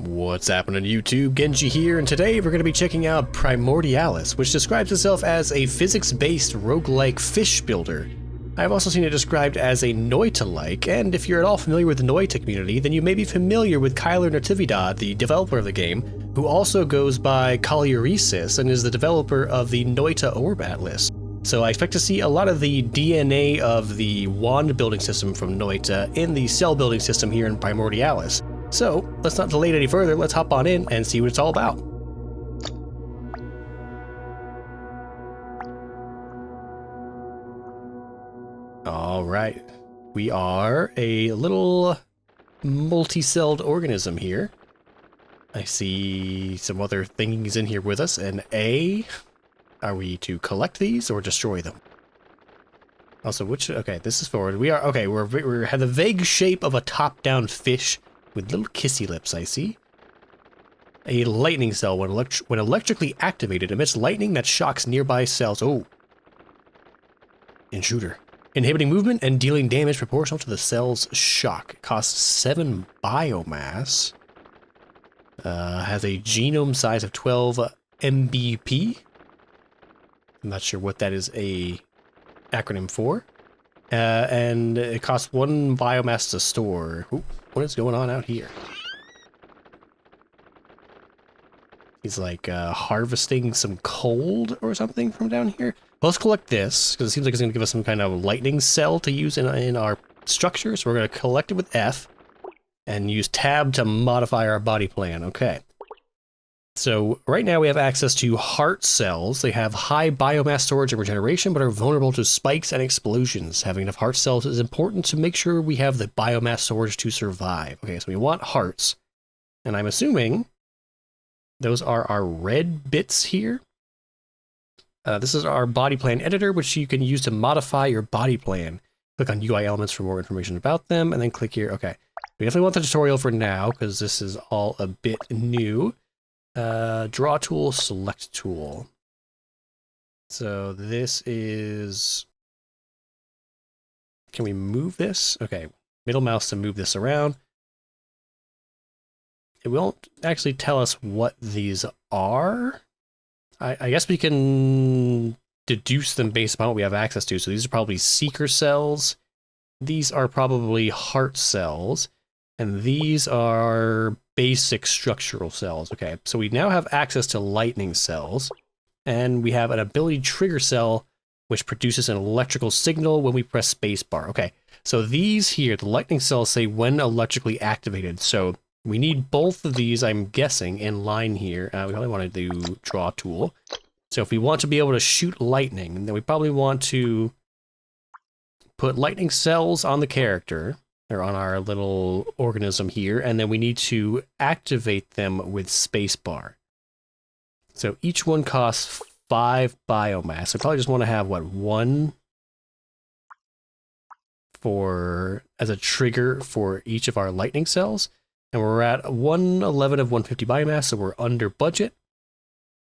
What's happening YouTube? Genji here, and today we're going to be checking out Primordialis, which describes itself as a physics-based roguelike fish builder. I've also seen it described as a Noita-like, and if you're at all familiar with the Noita community, then you may be familiar with Kyler Natividad, the developer of the game, who also goes by Kaliuresis and is the developer of the Noita Orb Atlas. So I expect to see a lot of the DNA of the wand building system from Noita in the cell building system here in Primordialis. So, let's not delay it any further, let's hop on in and see what it's all about. Alright, we are a little multi-celled organism here. I see some other things in here with us, and are we to collect these or destroy them? Also, okay, this is forward. We have the vague shape of a top-down fish with little kissy lips, I see. A lightning cell, when electrically activated, emits lightning that shocks nearby cells. Oh. Intruder. Inhibiting movement and dealing damage proportional to the cell's shock. It costs 7 biomass. Has a genome size of 12 MBP. I'm not sure what that is a acronym for. And it costs 1 biomass to store. Ooh, what is going on out here? He's like harvesting some coal or something from down here. Well, let's collect this, because it seems like it's going to give us some kind of lightning cell to use in our structure. So we're going to collect it with F and use tab to modify our body plan. Okay. So right now we have access to heart cells. They have high biomass storage and regeneration, but are vulnerable to spikes and explosions. Having enough heart cells is important to make sure we have the biomass storage to survive. Okay, so we want hearts. And I'm assuming those are our red bits here. This is our body plan editor, which you can use to modify your body plan. Click on UI elements for more information about them, and then click here. Okay, we definitely want the tutorial for now, because this is all a bit new. Draw tool, select tool. So this is... Can we move this? Okay, middle mouse to move this around. It won't actually tell us what these are. I guess we can deduce them based upon what we have access to. So these are probably seeker cells. These are probably heart cells. And these are basic structural cells. Okay, so we now have access to lightning cells, and we have an ability trigger cell which produces an electrical signal when we press spacebar. Okay, so these here, the lightning cells, say when electrically activated. So we need both of these, I'm guessing, in line here. We probably want to do draw tool. So if we want to be able to shoot lightning, then we probably want to put lightning cells on the character, or on our little organism here, and then we need to activate them with spacebar. So each one costs 5 biomass. So probably just want to have, what, 1 as a trigger for each of our lightning cells. And we're at 111 of 150 biomass, so we're under budget.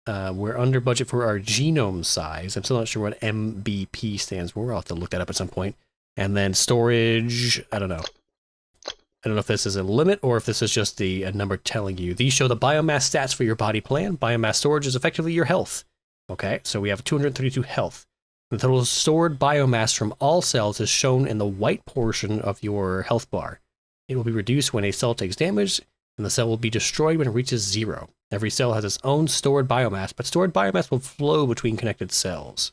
We're under budget for our genome size. I'm still not sure what MBP stands for. I'll have to look that up at some point. And then storage, I don't know. I don't know if this is a limit or if this is just a number telling you. These show the biomass stats for your body plan. Biomass storage is effectively your health. Okay, so we have 232 health. The total stored biomass from all cells is shown in the white portion of your health bar. It will be reduced when a cell takes damage, and the cell will be destroyed when it reaches 0. Every cell has its own stored biomass, but stored biomass will flow between connected cells.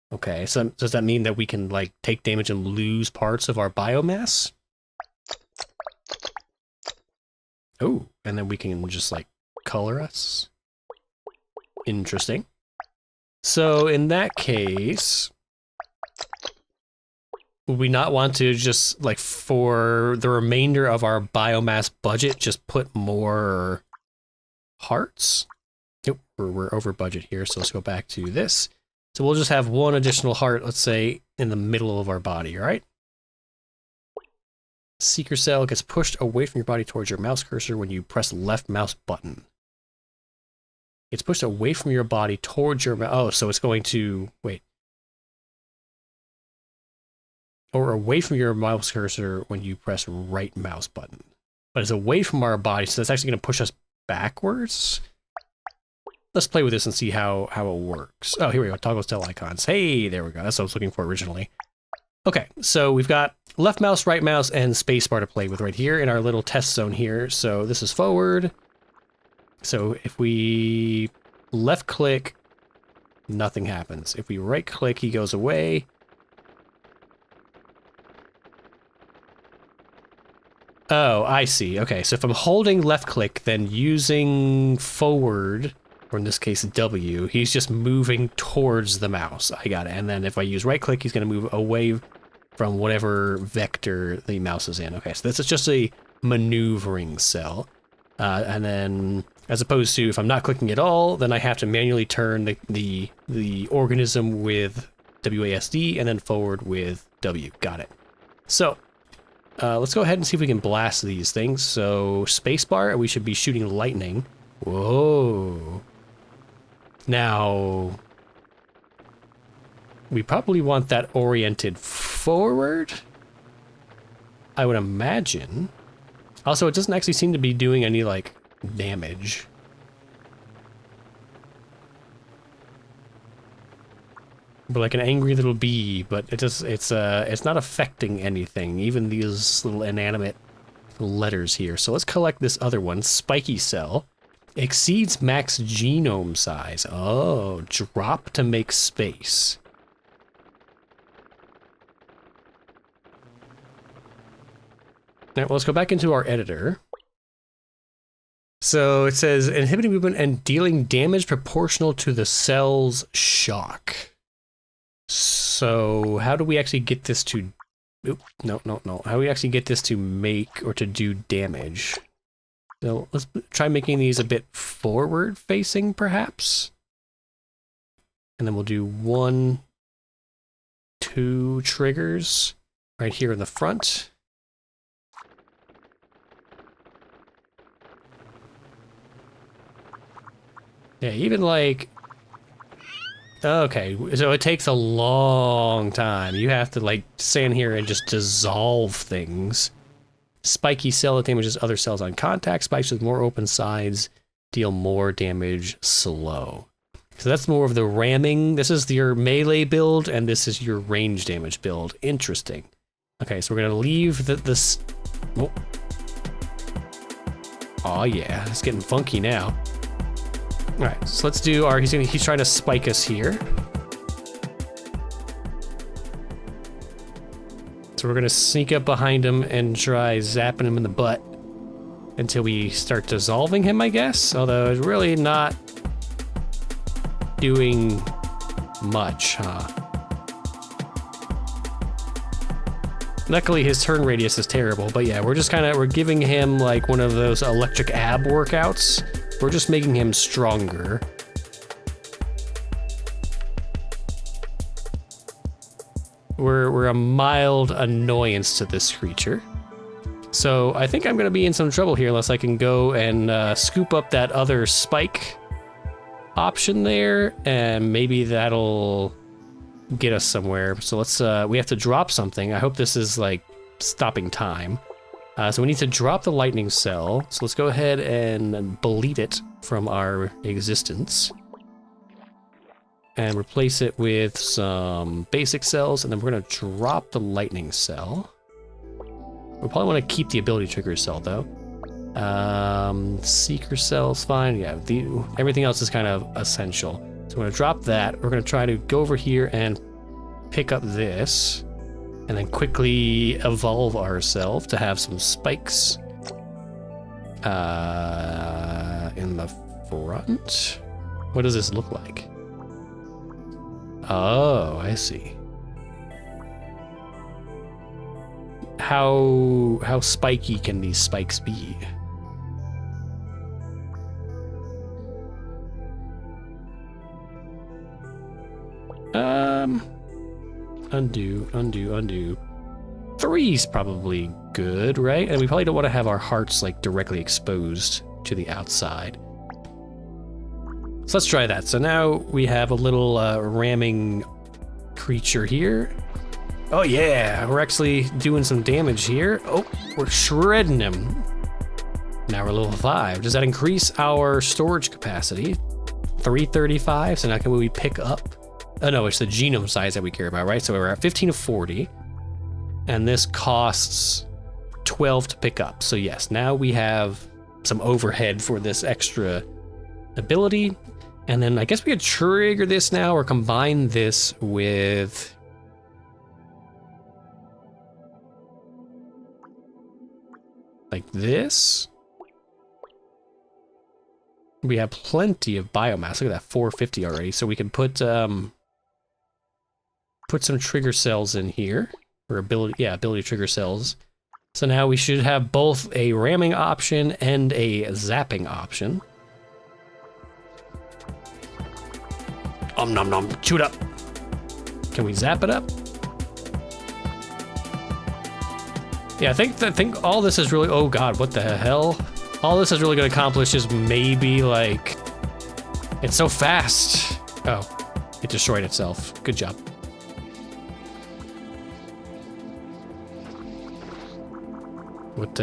Okay, so does that mean that we can, like, take damage and lose parts of our biomass? Oh, and then we can just, like, color us. Interesting. So, in that case, would we not want to just, like, for the remainder of our biomass budget, just put more hearts? Nope, we're over budget here, so let's go back to this. So we'll just have 1 additional heart, let's say, in the middle of our body, all right? Seeker cell gets pushed away from your body towards your mouse cursor when you press left mouse button. It's pushed away from your body towards your mouse. Oh, so it's going to... Wait. Or away from your mouse cursor when you press right mouse button. but it's away from our body, so that's actually going to push us backwards. Let's play with this and see how it works. Oh, here we go. Toggle cell icons. Hey, there we go. That's what I was looking for originally. Okay, so we've got left mouse, right mouse, and spacebar to play with right here in our little test zone here. So this is forward. So if we left click, nothing happens. If we right click, he goes away. Oh, I see. Okay, so if I'm holding left click, then using forward, or in this case W, he's just moving towards the mouse. I got it. And then if I use right click, he's going to move away from whatever vector the mouse is in. Okay, so this is just a maneuvering cell. And then, as opposed to if I'm not clicking at all, then I have to manually turn the organism with WASD and then forward with W. Got it. So, let's go ahead and see if we can blast these things. So, spacebar, we should be shooting lightning. Whoa. Now, we probably want that oriented forward, I would imagine. Also, it doesn't actually seem to be doing any, like, damage. But like an angry little bee, but it's not affecting anything, even these little inanimate letters here. So let's collect this other one, spiky cell. Exceeds max genome size. Oh, drop to make space. All right, well, let's go back into our editor. So it says inhibiting movement and dealing damage proportional to the cell's shock. So how do we actually get this to... Oop, no. How do we actually get this to make or to do damage? So let's try making these a bit forward facing, perhaps. And then we'll do 1, 2 triggers right here in the front. Yeah, even like... Okay, so it takes a long time. You have to like stand here and just dissolve things. Spiky cell that damages other cells on contact. Spikes with more open sides deal more damage slow. So that's more of the ramming. This is your melee build, and this is your range damage build. Interesting. Okay, so we're gonna leave this... Oh. Oh yeah, it's getting funky now. All right, so let's do our, he's trying to spike us here. So we're gonna sneak up behind him and try zapping him in the butt until we start dissolving him, I guess. Although it's really not doing much, huh? Luckily his turn radius is terrible, but yeah, we're giving him like one of those electric ab workouts. We're just making him stronger. We're a mild annoyance to this creature. So I think I'm gonna be in some trouble here unless I can go and scoop up that other spike option there, and maybe that'll get us somewhere. So let's, we have to drop something. I hope this is like stopping time. So we need to drop the lightning cell. So let's go ahead and delete it from our existence. And replace it with some basic cells, and then we're gonna drop the lightning cell. We probably wanna keep the ability trigger cell though. Seeker cell's fine, yeah, everything else is kind of essential. So we're gonna drop that. We're gonna try to go over here and pick up this. And then quickly evolve ourselves to have some spikes in the front. What does this look like? Oh, I see. How spiky can these spikes be? Undo. 3's probably good, right? And we probably don't want to have our hearts like directly exposed to the outside. So let's try that. So now we have a little ramming creature here. Oh yeah, we're actually doing some damage here. Oh, we're shredding him. Now we're level 5. Does that increase our storage capacity? 335, so now can we pick up? Oh no, it's the genome size that we care about, right? So we're at 15 of 40, and this costs 12 to pick up. So yes, now we have some overhead for this extra ability. And then I guess we could trigger this now or combine this with... like this. We have plenty of biomass. Look at that, 450 already. So we can put some trigger cells in here, or ability trigger cells. So now we should have both a ramming option and a zapping option. Nom nom, chew it up. Can we zap it up? Yeah, I think all this is really, oh god, what the hell? All this is really gonna accomplish is maybe like, it's so fast. Oh, it destroyed itself. Good job. What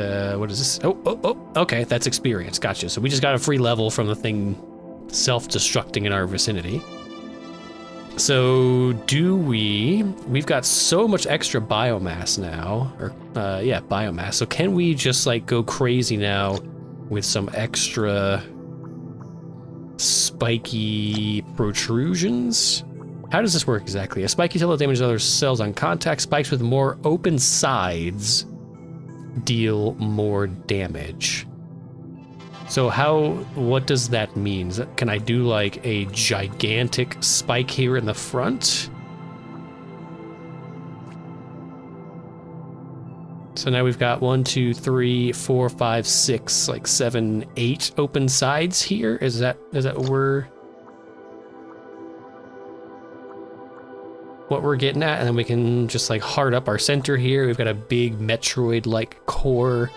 is this? Oh, okay, that's experience, gotcha. So we just got a free level from the thing self-destructing in our vicinity. So we've got so much extra biomass now, or yeah, biomass. So can we just like go crazy now with some extra spiky protrusions? How does this work exactly? A spiky tail that damages other cells on contact. Spikes with more open sides deal more damage. So what does that mean? Can I do like a gigantic spike here in the front? So now we've got 1, 2, 3, 4, 5, 6, like 7, 8 open sides here. Is that what we're getting at? And then we can just like hard up our center here. We've got a big Metroid-like core.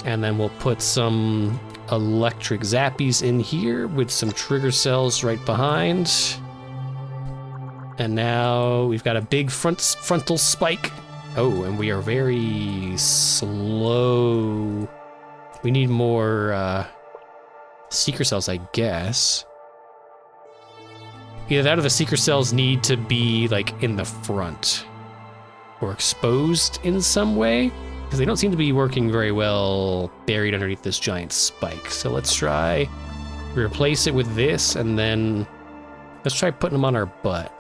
And then we'll put some electric zappies in here with some trigger cells right behind. And now we've got a big frontal spike. Oh, and we are very slow. We need more seeker cells, I guess. Either that or the seeker cells need to be like in the front or exposed in some way, because they don't seem to be working very well buried underneath this giant spike. So let's try replace it with this, and then let's try putting them on our butt.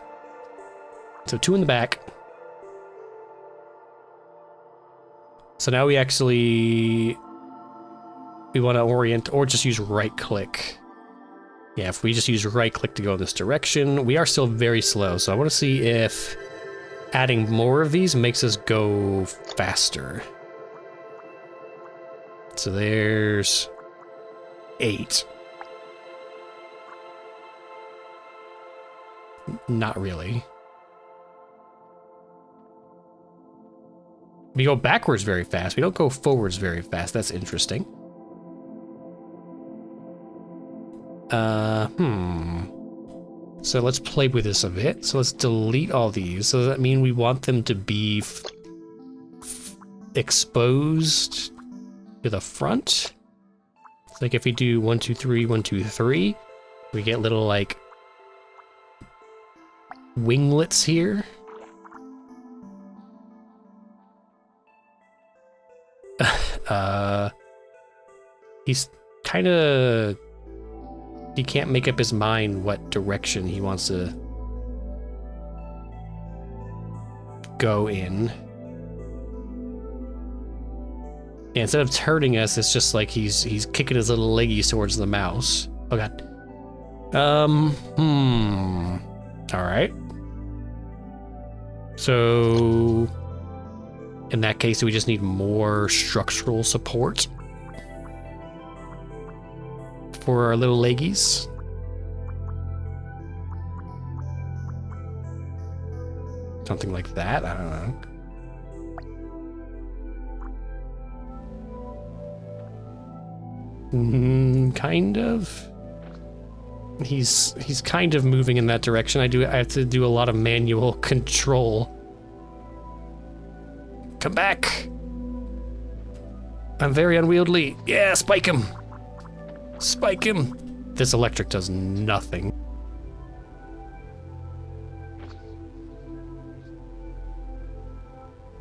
So 2 in the back. So now we want to orient, or just use right click. Yeah, if we just use right click to go in this direction, we are still very slow. So I want to see if adding more of these makes us go faster. So there's 8. Not really. We go backwards very fast. We don't go forwards very fast. That's interesting. So let's play with this a bit. So let's delete all these. So does that mean we want them to be exposed to the front? It's like if we do 1, 2, 3, 1, 2, 3, we get little like winglets here. He's kind of... He can't make up his mind what direction he wants to go in. Yeah, instead of turning us, it's just like he's kicking his little leggies towards the mouse. Oh god. Alright. So in that case, we just need more structural support for our little leggies. Something like that, I don't know. Kind of. He's kind of moving in that direction. I have to do a lot of manual control. Come back. I'm very unwieldy. Yeah, spike him. Spike him. This electric does nothing.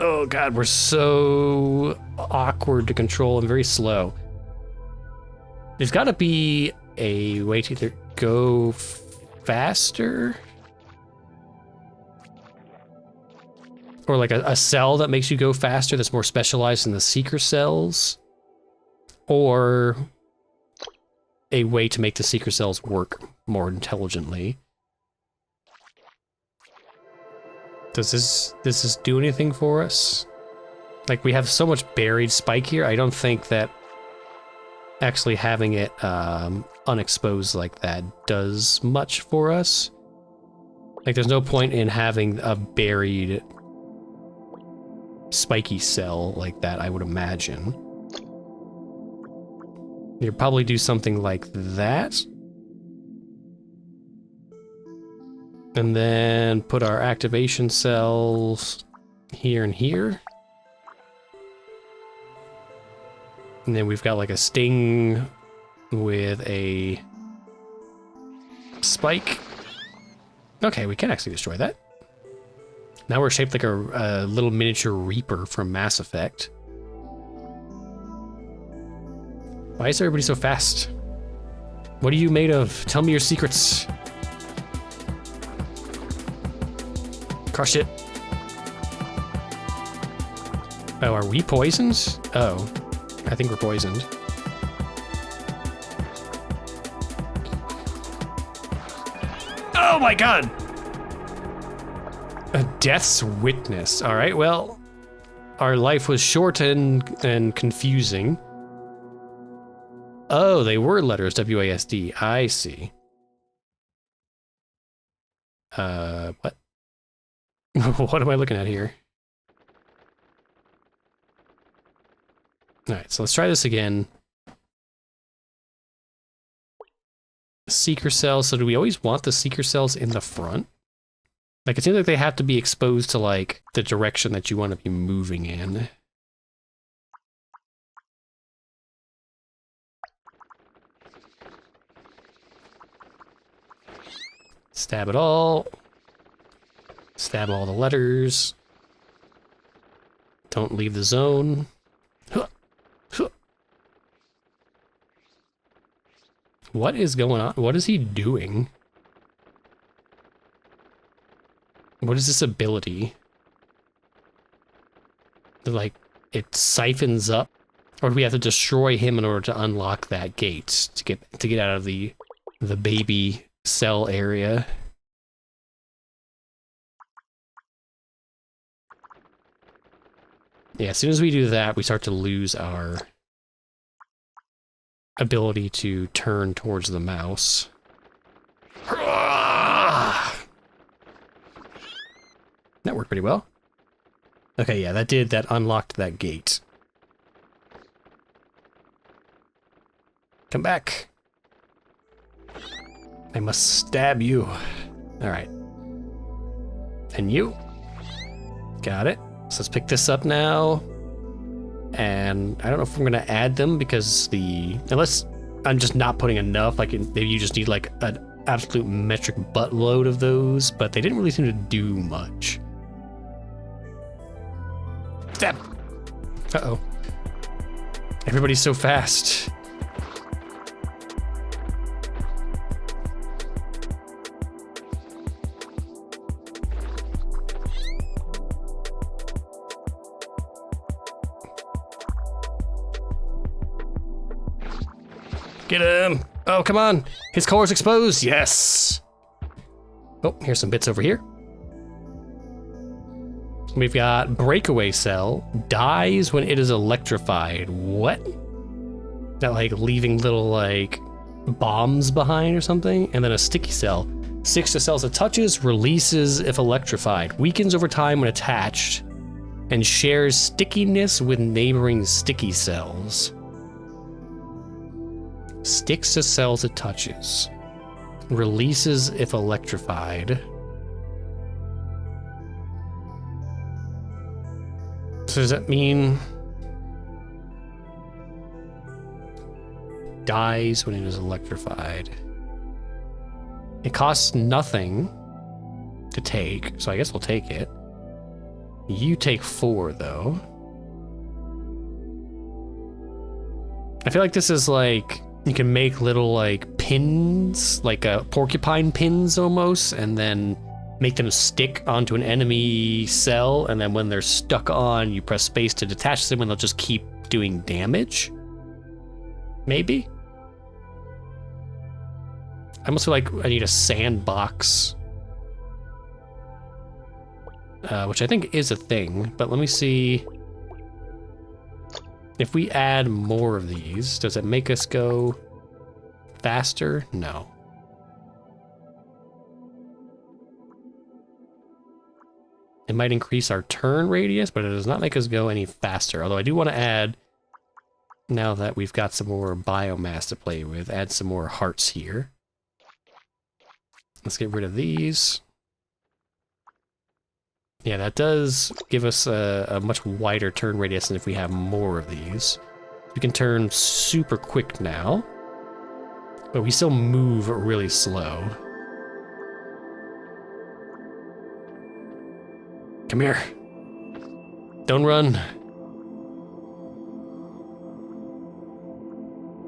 Oh god, we're so awkward to control and very slow. There's got to be a way to either go faster or like a cell that makes you go faster that's more specialized in the seeker cells, or a way to make the seeker cells work more intelligently. Does this do anything for us? Like, we have so much buried spike here, I don't think that actually having it unexposed like that does much for us. Like, there's no point in having a buried spiky cell like that, I would imagine. You'd probably do something like that. And then put our activation cells here and here. And then we've got like a sting with a spike. Okay, we can actually destroy that. Now we're shaped like a little miniature Reaper from Mass Effect. Why is everybody so fast? What are you made of? Tell me your secrets. Crush it. Oh, are we poisoned? Oh, I think we're poisoned. Oh my god! A death's witness. All right, well, our life was short and confusing. Oh, they were letters, WASD. I see. What? What am I looking at here? All right, so let's try this again. Seeker cells. So do we always want the seeker cells in the front? Like, it seems like they have to be exposed to, like, the direction that you want to be moving in. Stab it all. Stab all the letters. Don't leave the zone. What is going on? What is he doing? What is this ability? Like, it siphons up? Or do we have to destroy him in order to unlock that gate to get out of the baby cell area? Yeah, as soon as we do that, we start to lose our ability to turn towards the mouse. That worked pretty well. Okay, yeah, that unlocked that gate. Come back. I must stab you. Alright. And you. Got it. So let's pick this up now. And I don't know if we're gonna add them because unless I'm just not putting enough, like maybe you just need like an absolute metric buttload of those, but they didn't really seem to do much. Stab! Uh-oh. Everybody's so fast. Get him! Oh, come on! His collar's exposed! Yes! Oh, here's some bits over here. We've got breakaway cell. Dies when it is electrified. What? That like leaving little like bombs behind or something? And then a sticky cell. Sticks to cells it touches, releases if electrified. Weakens over time when attached. And shares stickiness with neighboring sticky cells. Sticks to cells it touches. Releases if electrified. So does that mean dies when it is electrified. It costs nothing to take, so I guess we'll take it. You take 4, though. I feel like this is like, you can make little like pins, like porcupine pins almost, and then make them stick onto an enemy cell, and then when they're stuck on, you press space to detach them and they'll just keep doing damage. Maybe? I almost feel like I need a sandbox. Which I think is a thing, but let me see. If we add more of these, does it make us go faster? No. It might increase our turn radius, but it does not make us go any faster. Although I do want to add, now that we've got some more biomass to play with, add some more hearts here. Let's get rid of these. Yeah, that does give us a much wider turn radius than if we have more of these. We can turn super quick now, but we still move really slow. Come here. Don't run.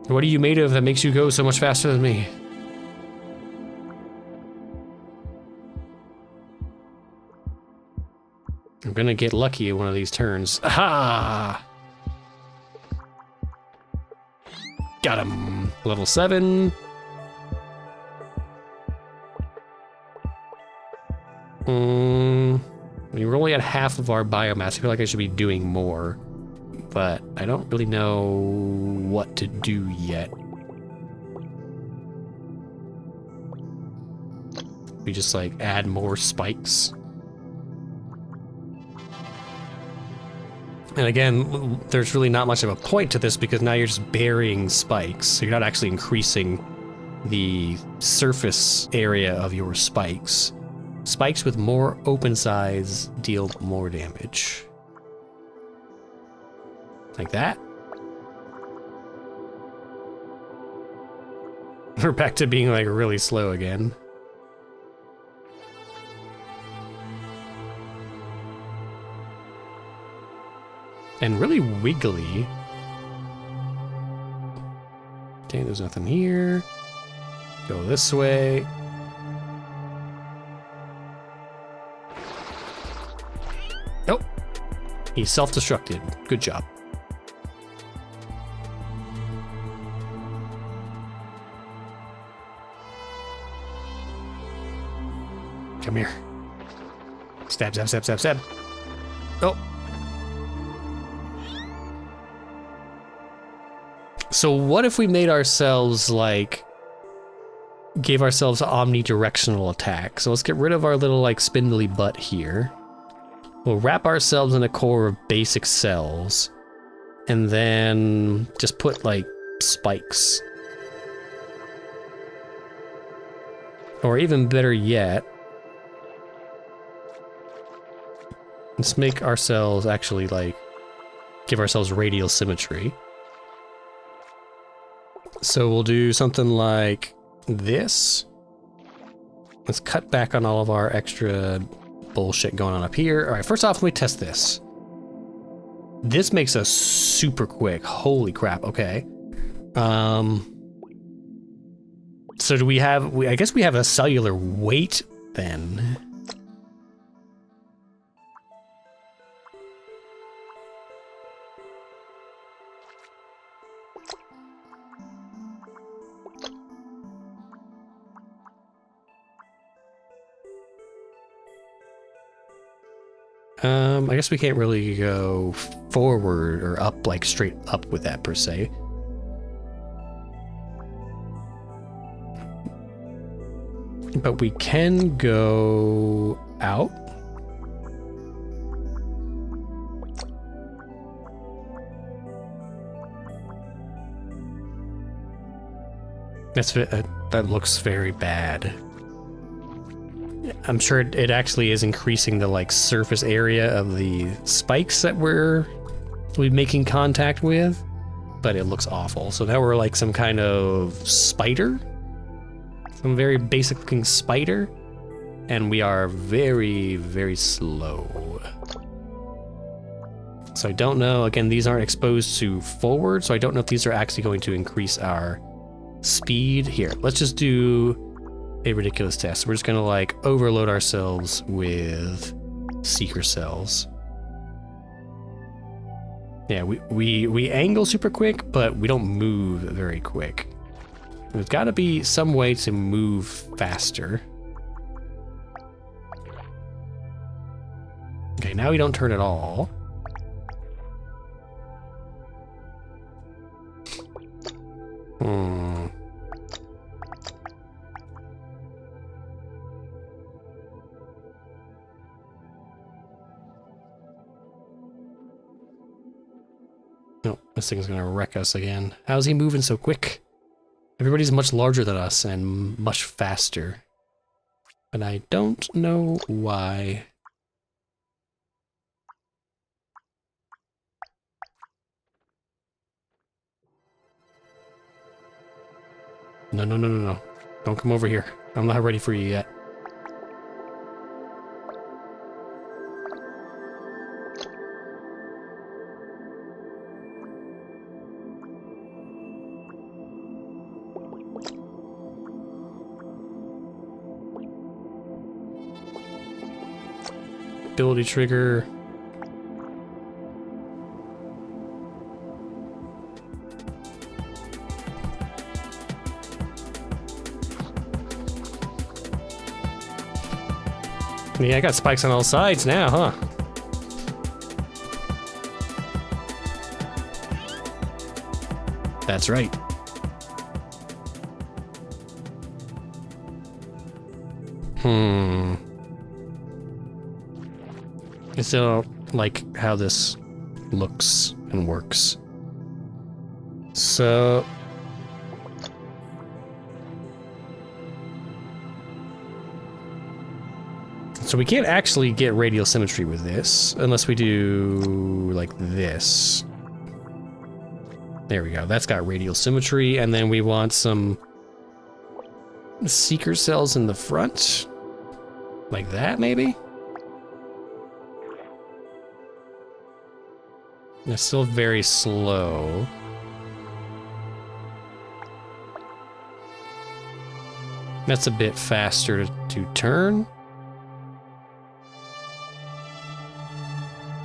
What are you made of that makes you go so much faster than me? I'm gonna get lucky at one of these turns. Aha! Got him. Level 7. We're only at half of our biomass. I feel like I should be doing more, but I don't really know what to do yet. We just like add more spikes. And again, there's really not much of a point to this because now you're just burying spikes. So you're not actually increasing the surface area of your spikes. Spikes with more open size deal more damage. Like that. We're back to being like really slow again. And really wiggly. Okay, there's nothing here. Go this way. Oh, he's self-destructed. Good job. Come here. Stab, stab, stab, stab, stab. Oh. So what if we made ourselves like, gave ourselves omnidirectional attack? So let's get rid of our little like spindly butt here. We'll wrap ourselves in a core of basic cells and then just put like spikes. Or even better yet, let's make ourselves actually like, give ourselves radial symmetry. So we'll do something like this. Let's cut back on all of our extra bullshit going on up here. All right, first off, let me test this. This makes us super quick. Holy crap, okay. So do we have, I guess we have a cellular weight then. I guess we can't really go forward or up, like straight up with that per se. But we can go out. That looks very bad. I'm sure it actually is increasing the like surface area of the spikes that we're making contact with, but it looks awful. So now we're like some kind of spider. Some very basic looking spider. And we are very, very slow. So I don't know, again, these aren't exposed to forward, so I don't know if these are actually going to increase our speed. Here, let's just do a ridiculous test. We're just gonna like overload ourselves with seeker cells. Yeah, we angle super quick, but we don't move very quick. There's gotta be some way to move faster. Okay, now we don't turn at all. No, this thing's gonna wreck us again. How's he moving so quick? Everybody's much larger than us and much faster. And I don't know why. No, no, no, no, no. Don't come over here. I'm not ready for you yet. Ability trigger. Yeah, I got spikes on all sides now, huh? That's right. I still don't like how this looks and works. So... So we can't actually get radial symmetry with this, unless we do like this. There we go, that's got radial symmetry, and then we want some seeker cells in the front. Like that, maybe? They're still very slow. That's a bit faster to turn.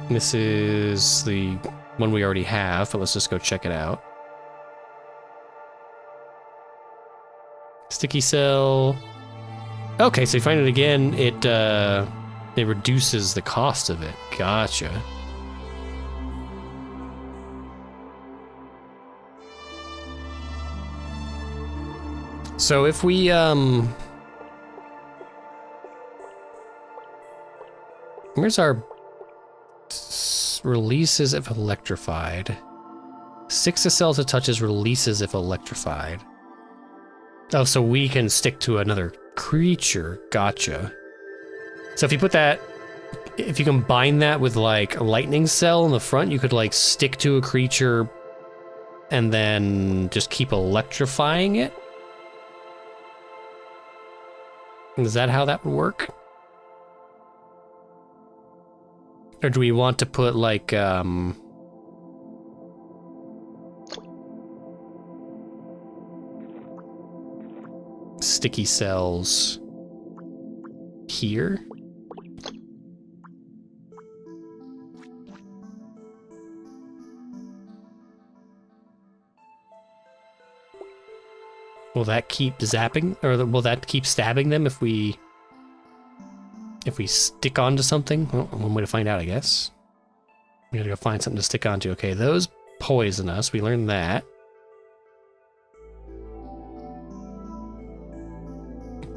This is the one we already have, but let's just go check it out. Sticky cell. Okay, so you find it again, it reduces the cost of it. Gotcha. So if we, where's our releases if electrified? 6 cells it touches releases if electrified. Oh, so we can stick to another creature. Gotcha. So if you put that, if you combine that with like a lightning cell in the front, you could like stick to a creature and then just keep electrifying it? Is that how that would work? Or do we want to put like, sticky cells here? Will that keep zapping, or will that keep stabbing them if we stick onto something? Well, one way to find out, I guess. We gotta go find something to stick onto. Okay, those poison us. We learned that.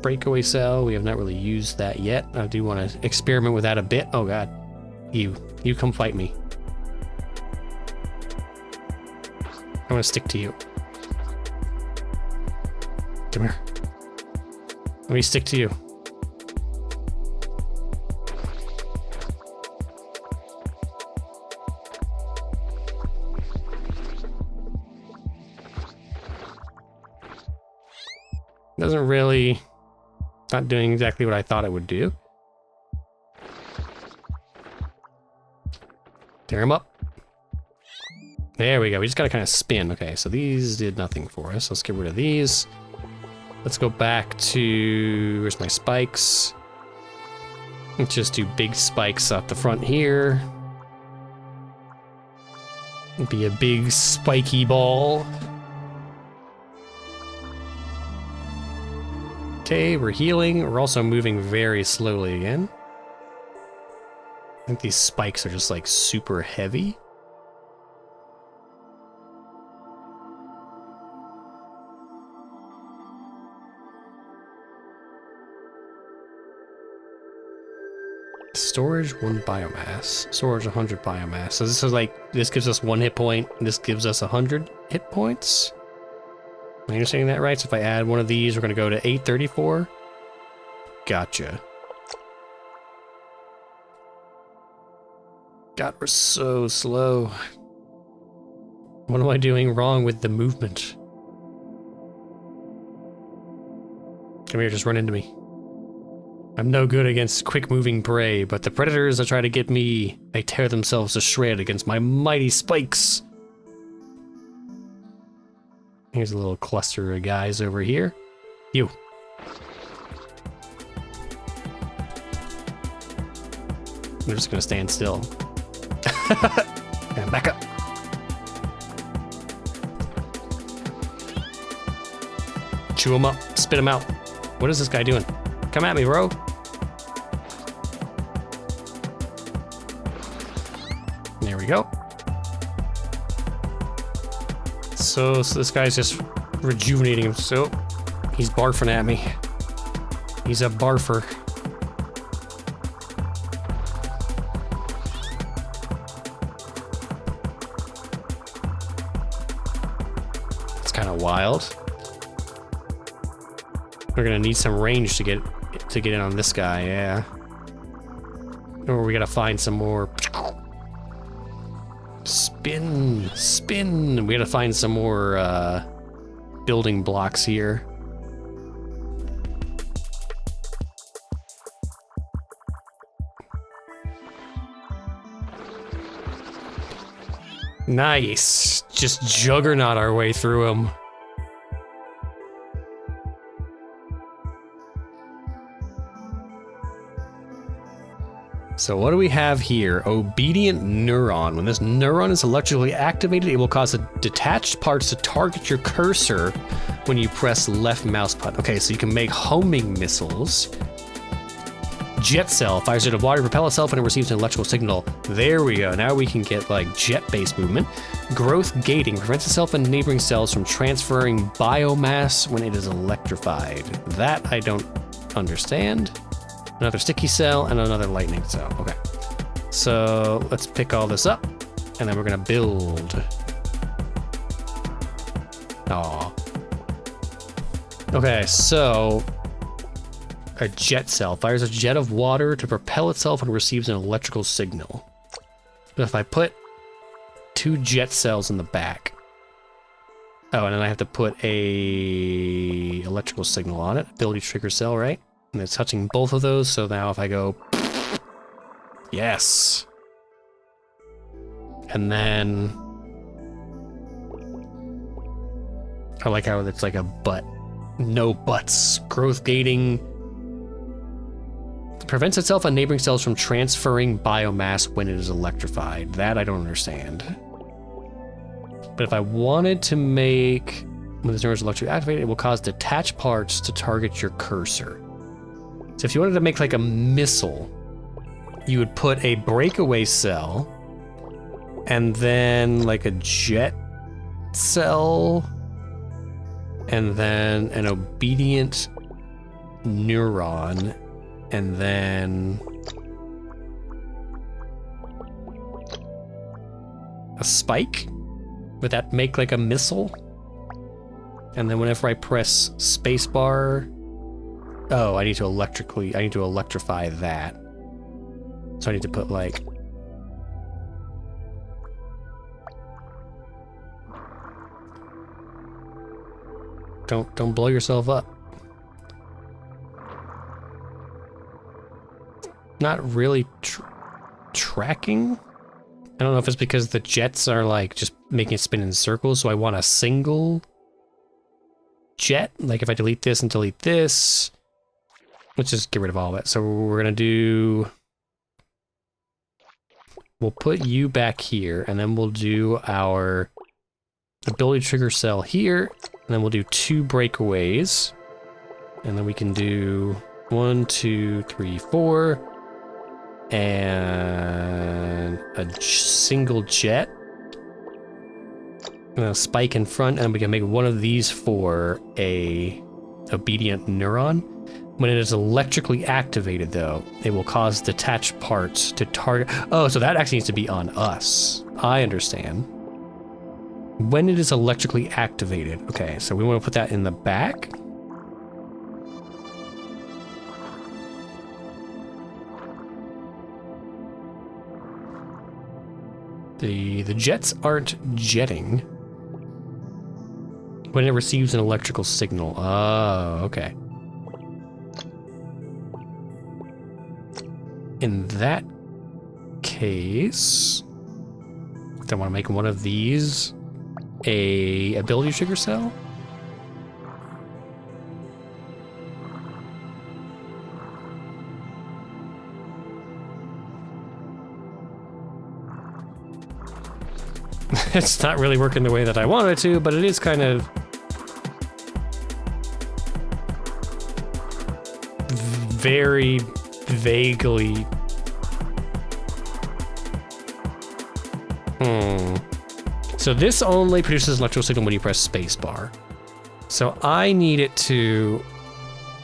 Breakaway cell. We have not really used that yet. I do want to experiment with that a bit. Oh god, you come fight me. I want to stick to you. Come here. Let me stick to you. Doesn't really... Not doing exactly what I thought it would do. Tear him up. There we go. We just gotta kind of spin. Okay, so these did nothing for us. Let's get rid of these. Let's go back to... Where's my spikes? Let's just do big spikes up the front here. It'd be a big spiky ball. Okay, we're healing. We're also moving very slowly again. I think these spikes are just like super heavy. Storage 1 biomass. Storage 100 biomass. So this is like, this gives us 1 hit point, and this gives us 100 hit points. Am I understanding that right? So if I add one of these, we're gonna go to 834. Gotcha. God, we're so slow. What am I doing wrong with the movement? Come here, just run into me. I'm no good against quick-moving prey, but the predators that try to get me, they tear themselves to shred against my mighty spikes. Here's a little cluster of guys over here. You. They're just gonna stand still. And back up. Chew him up, spit him out. What is this guy doing? Come at me, bro. There we go. So this guy's just rejuvenating him. So he's barfing at me. He's a barfer. It's kind of wild. We're gonna need some range to get in on this guy, yeah. Or we gotta find some more. Spin, spin. We gotta find some more building blocks here. Nice. Just juggernaut our way through them. So what do we have here? Obedient neuron. When this neuron is electrically activated, it will cause the detached parts to target your cursor when you press left mouse button. Okay, so you can make homing missiles. Jet cell fires it of water to propel itself when it receives an electrical signal. There we go. Now we can get like jet-based movement. Growth gating prevents itself and neighboring cells from transferring biomass when it is electrified. That I don't understand. Another sticky cell and another lightning cell. Okay. So let's pick all this up and then we're gonna build. Aw. Okay, so a jet cell fires a jet of water to propel itself and receives an electrical signal. But if I put 2 jet cells in the back. Oh, and then I have to put a electrical signal on it. Ability trigger cell, right? And it's touching both of those, so now if I go... Yes! And then... I like how it's like a butt. No butts. Growth gating... Prevents itself and neighboring cells from transferring biomass when it is electrified. That I don't understand. But if I wanted to make... When this neuron is electrically activated, it will cause detached parts to target your cursor. So if you wanted to make like a missile, you would put a breakaway cell and then like a jet cell and then an obedient neuron and then a spike. Would that make like a missile? And then whenever I press spacebar, oh, I need to electrify that. So I need to put like... Don't blow yourself up. not really tracking. I don't know if it's because the jets are like just making it spin in circles, so I want a single jet. Like if I delete this and delete this, let's just get rid of all of it. So we're gonna do, we'll put you back here, and then we'll do our ability trigger cell here, and then we'll do 2 breakaways, and then we can do 1, 2, 3, 4. And a single jet, and a spike in front, and we can make one of these for a obedient neuron. When it is electrically activated, though, it will cause detached parts to target. Oh, so that actually needs to be on us. I understand. When it is electrically activated. Okay, so we want to put that in the back. The jets aren't jetting when it receives an electrical signal. Oh, okay. In that case, I want to make one of these a ability trigger cell. It's not really working the way that I wanted it to, but it is kind of very vaguely. So this only produces electrical signal when you press spacebar. So I need it to,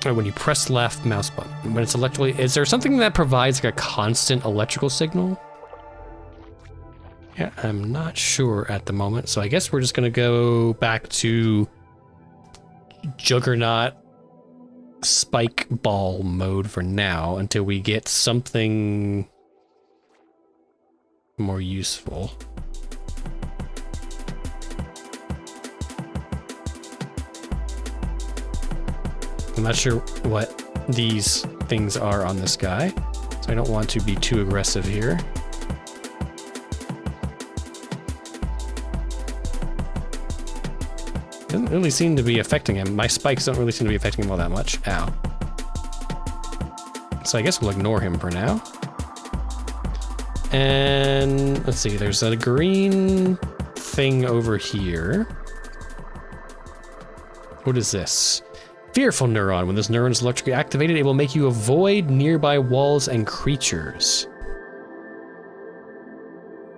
or when you press left mouse button, when it's electrically, is there something that provides like a constant electrical signal? Yeah, I'm not sure at the moment, so I guess we're just gonna go back to Juggernaut spike ball mode for now until we get something more useful. I'm not sure what these things are on this guy, so I don't want to be too aggressive here. Doesn't really seem to be affecting him. My spikes don't really seem to be affecting him all that much. Ow. So I guess we'll ignore him for now. And let's see, there's a green thing over here. What is this? Fearful neuron. When this neuron is electrically activated, it will make you avoid nearby walls and creatures.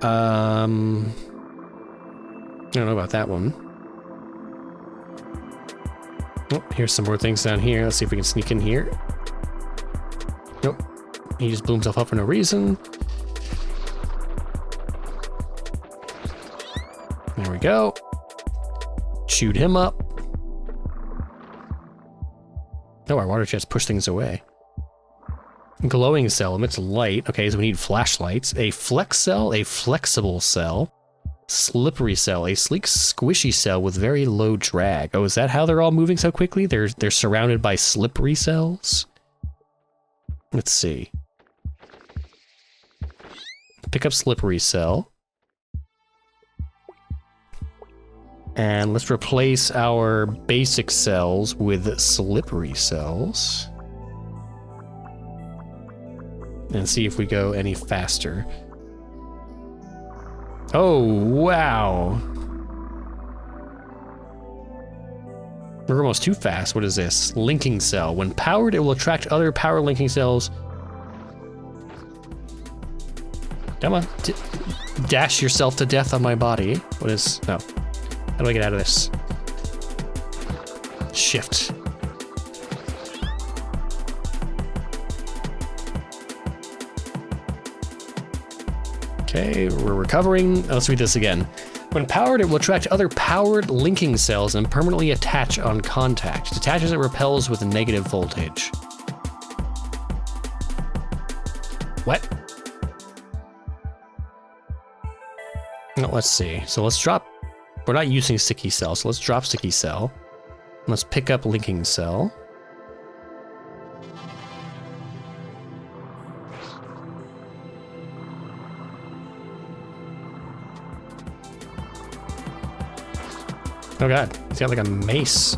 I don't know about that one. Oh, here's some more things down here. Let's see if we can sneak in here. Nope. He just blew himself up for no reason. There we go. Chewed him up. Oh, our water jets push things away. Glowing cell emits light. Okay, so we need flashlights. A flex cell, a flexible cell. Slippery cell, a sleek, squishy cell with very low drag. Oh, is that how they're all moving so quickly? They're surrounded by slippery cells? Let's see. Pick up slippery cell. And let's replace our basic cells with slippery cells. And see if we go any faster. Oh, wow. We're almost too fast. What is this? Linking cell. When powered, it will attract other power linking cells. Come on. Dash yourself to death on my body. What is... No. How do I get out of this? Shift. Okay, we're recovering. Let's read this again. When powered, it will attract other powered linking cells and permanently attach on contact. Detaches and repels with negative voltage. What? No, let's see. So let's drop... We're not using sticky cell, so let's drop sticky cell. Let's pick up linking cell. Oh god, he's got like a mace.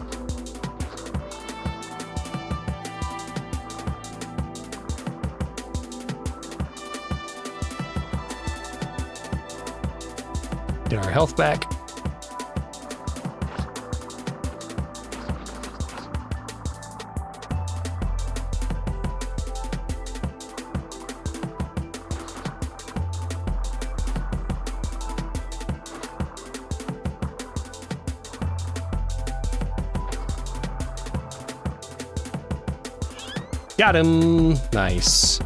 Get our health back. Got him! Nice.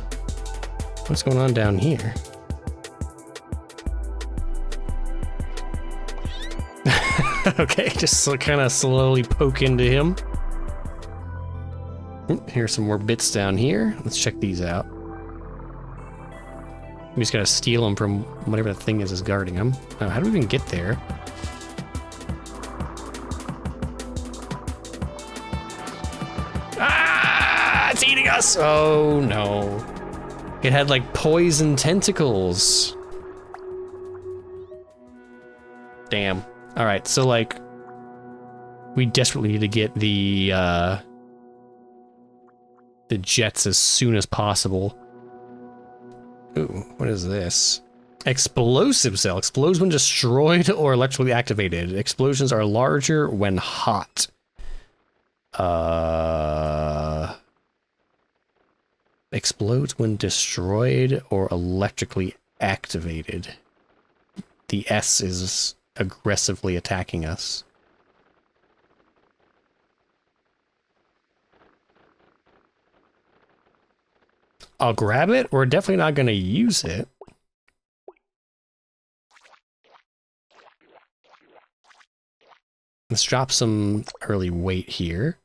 What's going on down here? Okay, just kind of slowly poke into him. Here's some more bits down here. Let's check these out. We just gotta steal them from whatever the thing is guarding them. Oh, how do we even get there? Ah! It's eating us! Oh no. It had like poison tentacles. Damn. Alright, so like, we desperately need to get the jets as soon as possible. Ooh, what is this? Explosive cell. Explodes when destroyed or electrically activated. Explosions are larger when hot. Explodes when destroyed or electrically activated. The S is aggressively attacking us. I'll grab it. We're definitely not going to use it. Let's drop some early weight here.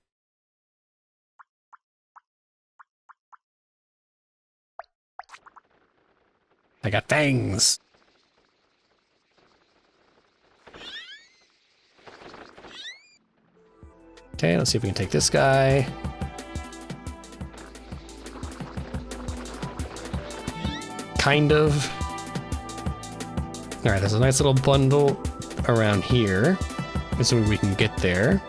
I got fangs. Okay, let's see if we can take this guy. Kind of. All right, there's a nice little bundle around here. Assuming we can get there.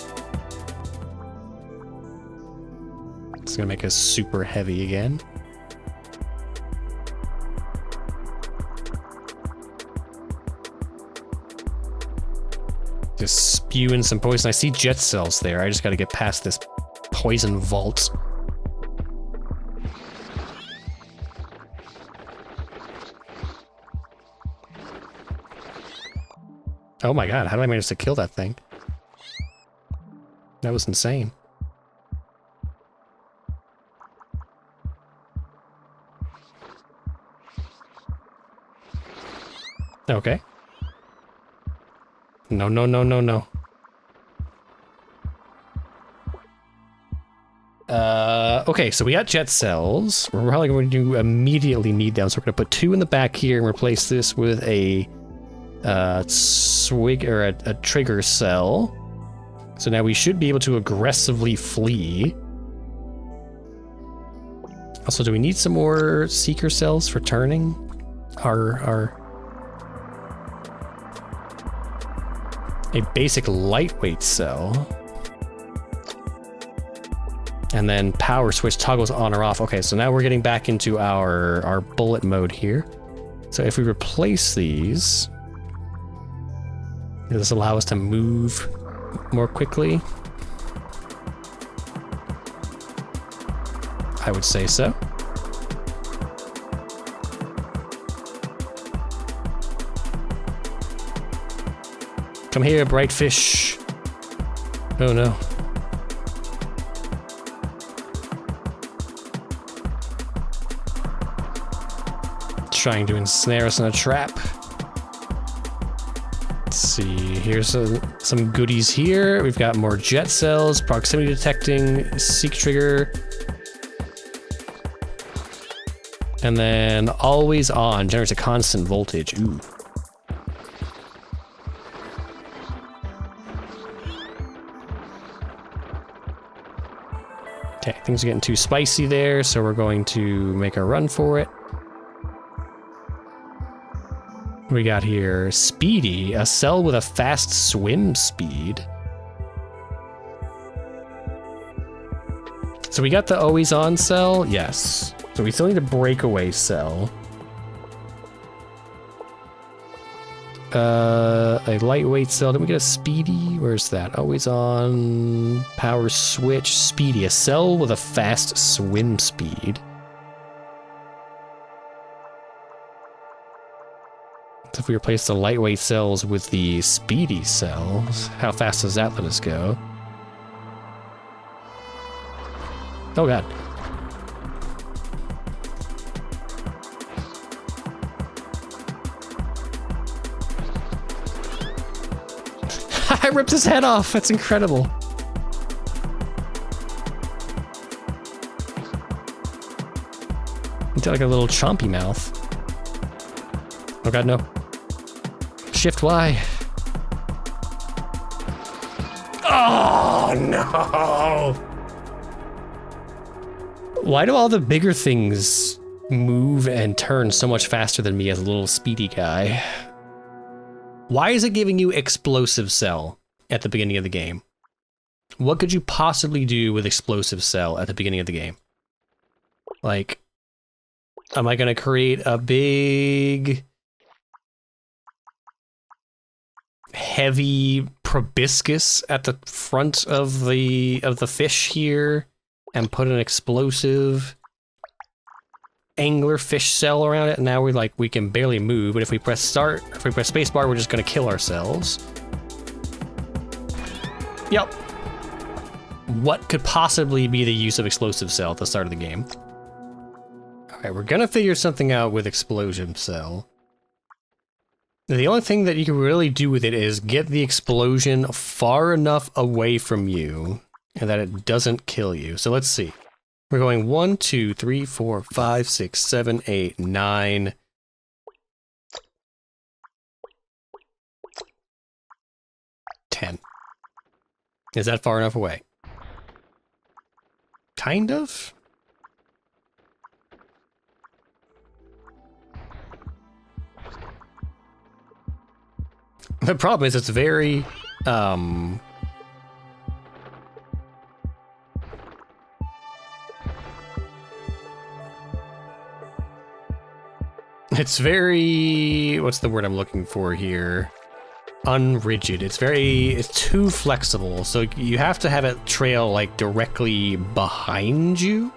It's gonna make us super heavy again. Just spewing some poison. I see jet cells there. I just gotta get past this poison vault. Oh my god, how did I manage to kill that thing? That was insane. Okay. No, no, no, no, no. Okay, so we got jet cells. We're probably going to immediately need them, so we're going to put 2 in the back here and replace this with a swig or a trigger cell. So now we should be able to aggressively flee. Also, do we need some more seeker cells for turning? A basic lightweight cell. And then power switch toggles on or off. Okay, so now we're getting back into our bullet mode here. So if we replace these, does this allow us to move more quickly? I would say so. Come here, bright fish. Oh no. Trying to ensnare us in a trap. Let's see, here's some goodies here. We've got more jet cells, proximity detecting, seek trigger. And then always on, generates a constant voltage. Ooh. Okay, things are getting too spicy there, so we're going to make a run for it. We got here Speedy, a cell with a fast swim speed. So we got the always on cell, yes. So we still need a breakaway cell. A lightweight cell. Did we get a speedy? Where's that? Always on. Power switch. Speedy. A cell with a fast swim speed. So if we replace the lightweight cells with the speedy cells, how fast does that let us go? Oh god. I ripped his head off. That's incredible. Into like a little chompy mouth. Oh god, no. Shift Y. Oh no! Why do all the bigger things move and turn so much faster than me as a little speedy guy? Why is it giving you explosive cell at the beginning of the game? What could you possibly do with explosive cell at the beginning of the game? Like, am I gonna create a big, heavy proboscis at the front of the fish here and put an explosive anglerfish cell around it, and now we can barely move, but if we press start, if we press spacebar, we're just gonna kill ourselves. Yep. What could possibly be the use of explosive cell at the start of the game? Alright, we're gonna figure something out with explosion cell. The only thing that you can really do with it is get the explosion far enough away from you and that it doesn't kill you. So let's see. We're going 1, 2, 3, 4, 5, 6, 7, 8, 9. 10. Is that far enough away? Kind of? The problem is it's very, it's very, what's the word I'm looking for here? Unrigid. It's too flexible, so you have to have it trail like directly behind you.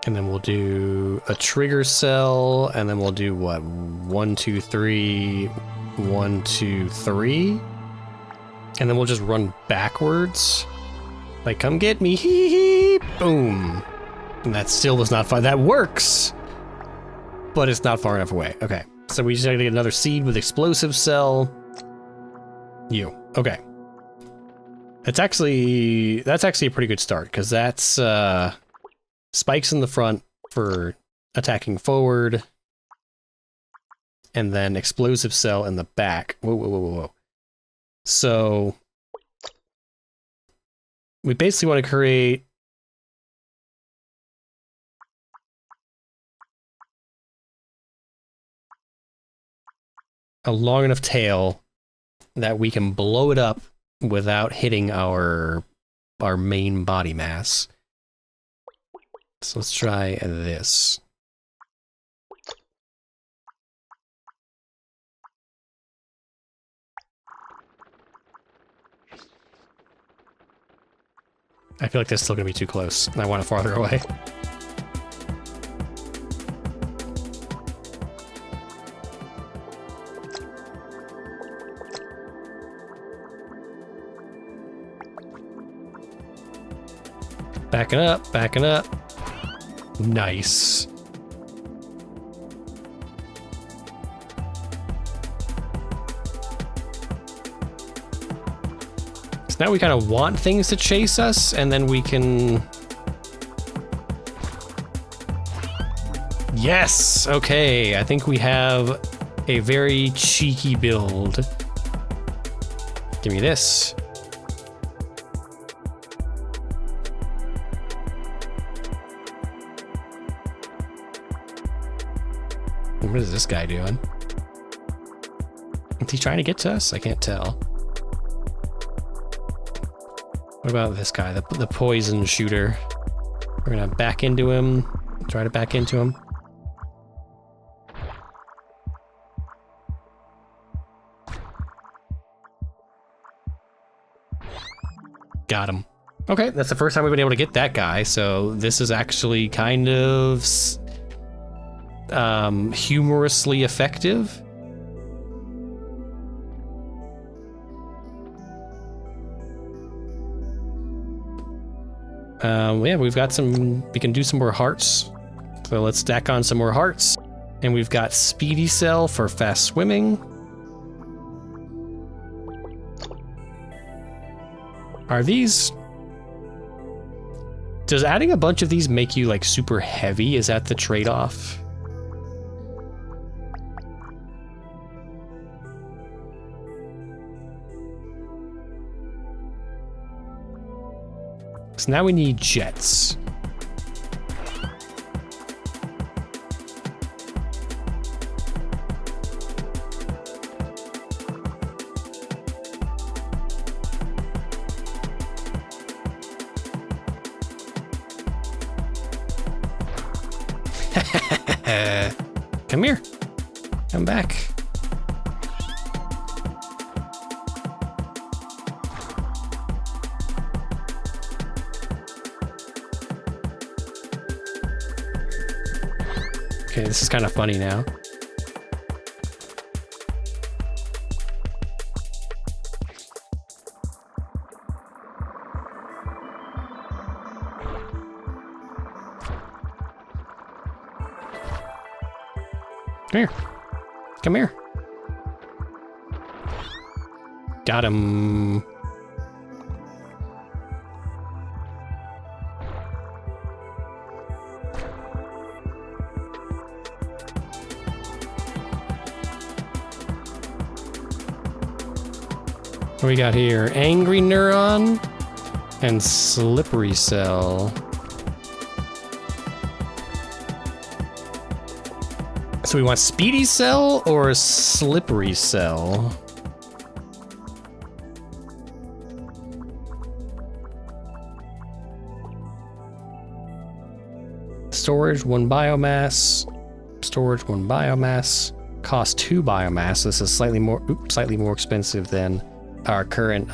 And then we'll do a trigger cell, and then we'll do what? 1, 2, 3, 1, 2, 3. And then we'll just run backwards. Like, come get me, hee hee, boom. And that still was not far. That works, but it's not far enough away. Okay, so we just gotta get another seed with explosive cell. You, okay. That's actually a pretty good start, because that's, spikes in the front for attacking forward, and then explosive cell in the back. Whoa, whoa, whoa, whoa, whoa. So we basically want to create a long enough tail that we can blow it up without hitting our main body mass. So let's try this. I feel like that's still gonna be too close, and I want it farther away. Backing up, backing up. Nice. So now we kind of want things to chase us, and then we can... Yes! Okay, I think we have a very cheeky build. Give me this. What is this guy doing? Is he trying to get to us? I can't tell. What about this guy, the poison shooter? We're gonna back into him. Try to back into him. Got him. Okay, that's the first time we've been able to get that guy, so this is actually kind of humorously effective. Yeah, we've got some, we can do some more hearts. So let's stack on some more hearts. And we've got Speedy Cell for fast swimming. Are these... Does adding a bunch of these make you like super heavy? Is that the trade-off? So now we need jets. Come here. Come back. Okay, this is kind of funny now. Come here. Come here. Got him. What we got here? Angry Neuron and Slippery Cell. So we want Speedy Cell or Slippery Cell? Storage, 1 biomass. Storage, 1 biomass. Cost 2 biomass. This is slightly more expensive than our current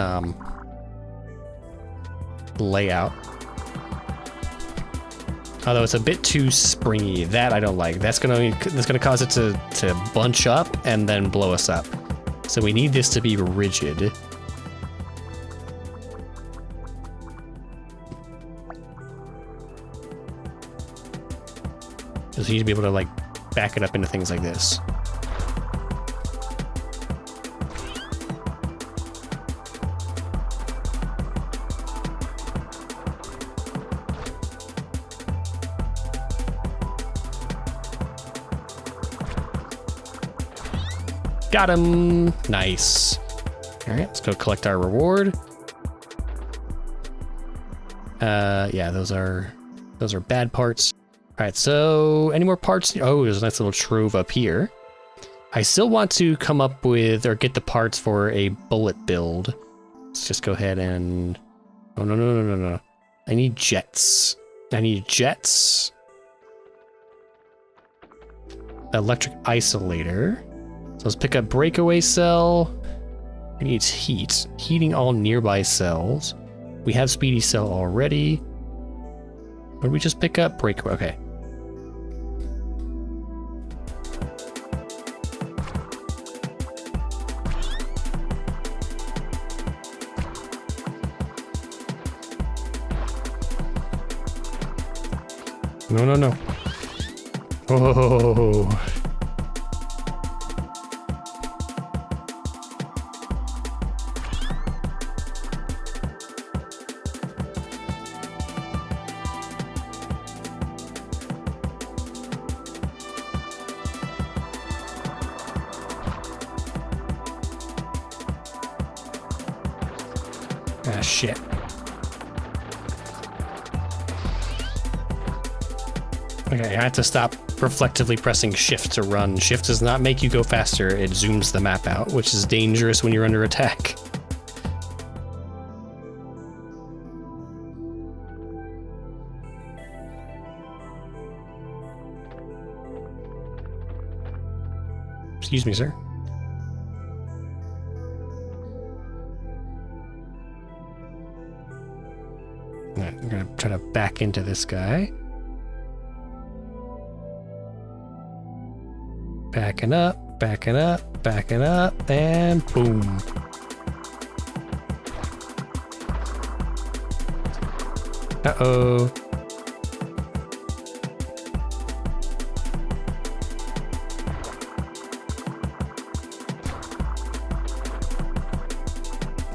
layout. Although it's a bit too springy. That I don't like. That's gonna cause it to bunch up and then blow us up. So we need this to be rigid. So you need to be able to like back it up into things like this. Got him! Nice. Alright, let's go collect our reward. Yeah, those are bad parts. Alright, so any more parts? Oh, there's a nice little trove up here. I still want to come up with or get the parts for a bullet build. Let's just go ahead and... Oh, no. I need jets. I need jets. Electric isolator. So let's pick up breakaway cell. It needs heat. Heating all nearby cells. We have Speedy Cell already. What did we just pick up? Breakaway. Okay. No. Oh. Ah, shit. Okay, I have to stop reflectively pressing shift to run. Shift does not make you go faster, it zooms the map out, which is dangerous when you're under attack. Excuse me, sir. Alright, I'm gonna try to back into this guy. Backing up, backing up, backing up, and boom. Uh-oh.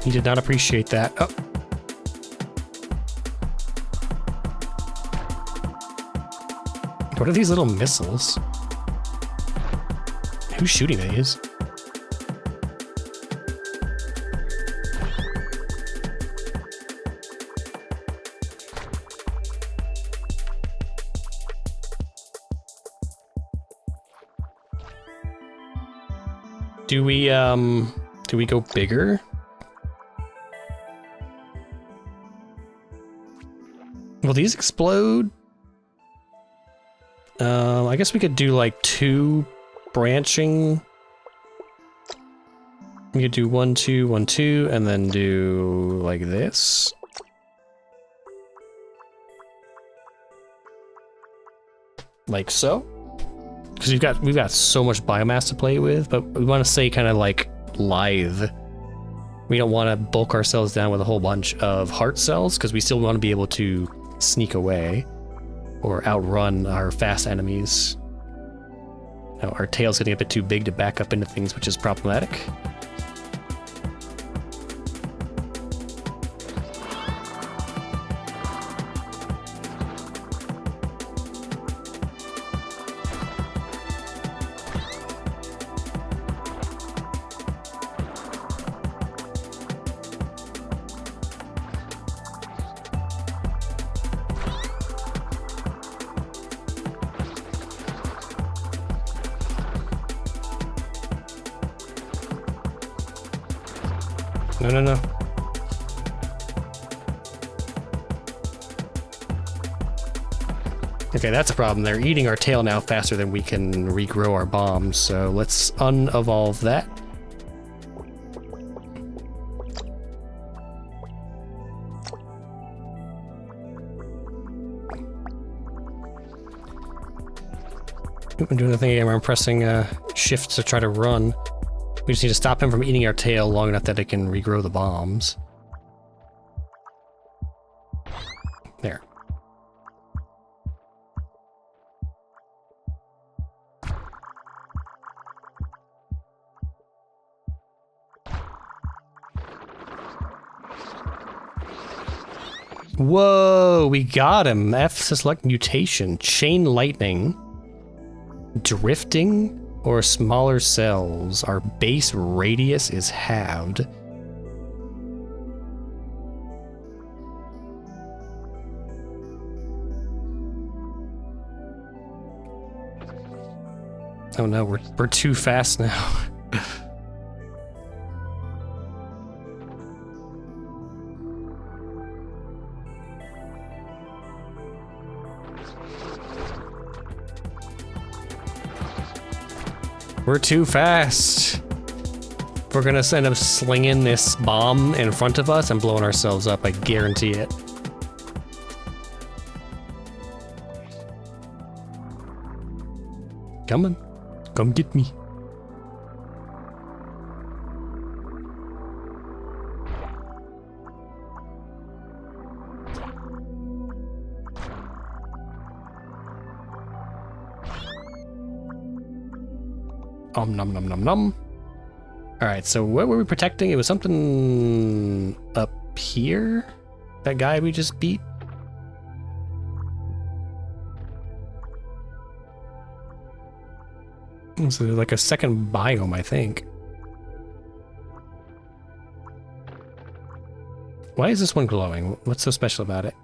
He did not appreciate that. Oh. What are these little missiles? Who's shooting these? Do we go bigger? Will these explode? I guess we could do like 2 branching. We could do 1, 2, 1, 2, and then do like this. Like so. Because we've got so much biomass to play with, but we want to stay kind of like lithe. We don't want to bulk ourselves down with a whole bunch of heart cells, because we still want to be able to sneak away or outrun our fast enemies. Now, our tail's getting a bit too big to back up into things, which is problematic. No. Okay, that's a problem. They're eating our tail now faster than we can regrow our bombs, so let's unevolve that. I'm doing the thing again where I'm pressing shift to try to run. We just need to stop him from eating our tail long enough that it can regrow the bombs. There. Whoa, we got him. F select mutation, chain lightning, drifting, or smaller cells. Our base radius is halved. Oh no, we're too fast now. We're too fast. We're gonna end up slinging this bomb in front of us and blowing ourselves up, I guarantee it. Come on, come get me. Nom nom nom nom. Alright, so what were we protecting? It was something up here? That guy we just beat? It's like a second biome, I think. Why is this one glowing? What's so special about it?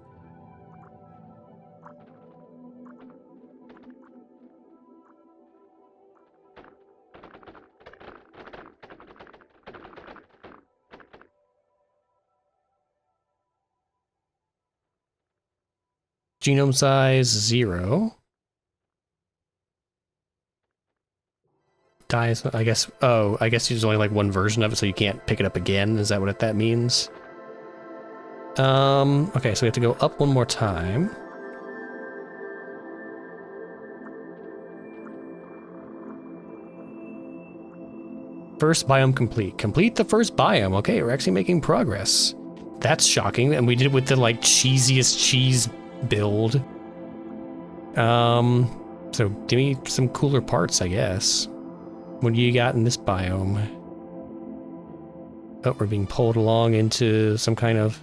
Genome size 0. Dies, I guess. Oh, I guess there's only like one version of it, so you can't pick it up again. Is that what that means? Okay, so we have to go up one more time. First biome complete. Complete the first biome. Okay, we're actually making progress. That's shocking, and we did it with the like cheesiest cheese build. So give me some cooler parts, I guess. What do you got in this biome? Oh, we're being pulled along into some kind of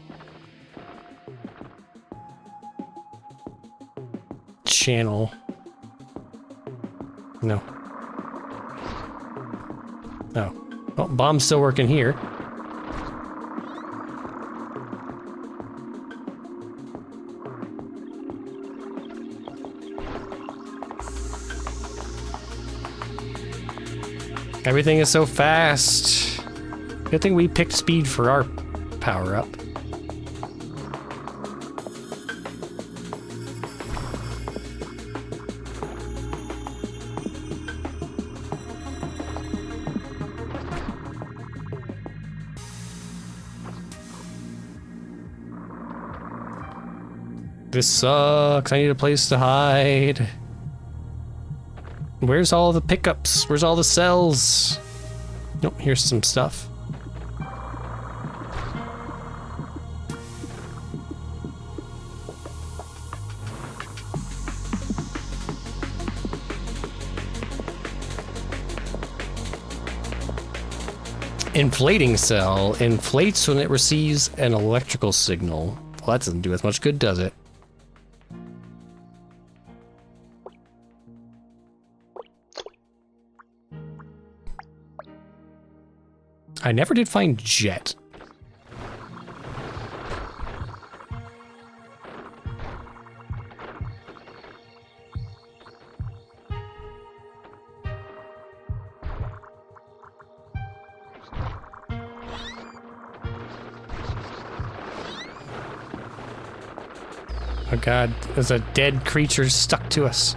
channel. No. Oh. Well, bomb's still working here. Everything is so fast. Good thing we picked speed for our power-up. This sucks. I need a place to hide. Where's all the pickups? Where's all the cells? Oh, here's some stuff. Inflating cell inflates when it receives an electrical signal. Well, that doesn't do as much good, does it? I never did find jet. Oh god, there's a dead creature stuck to us.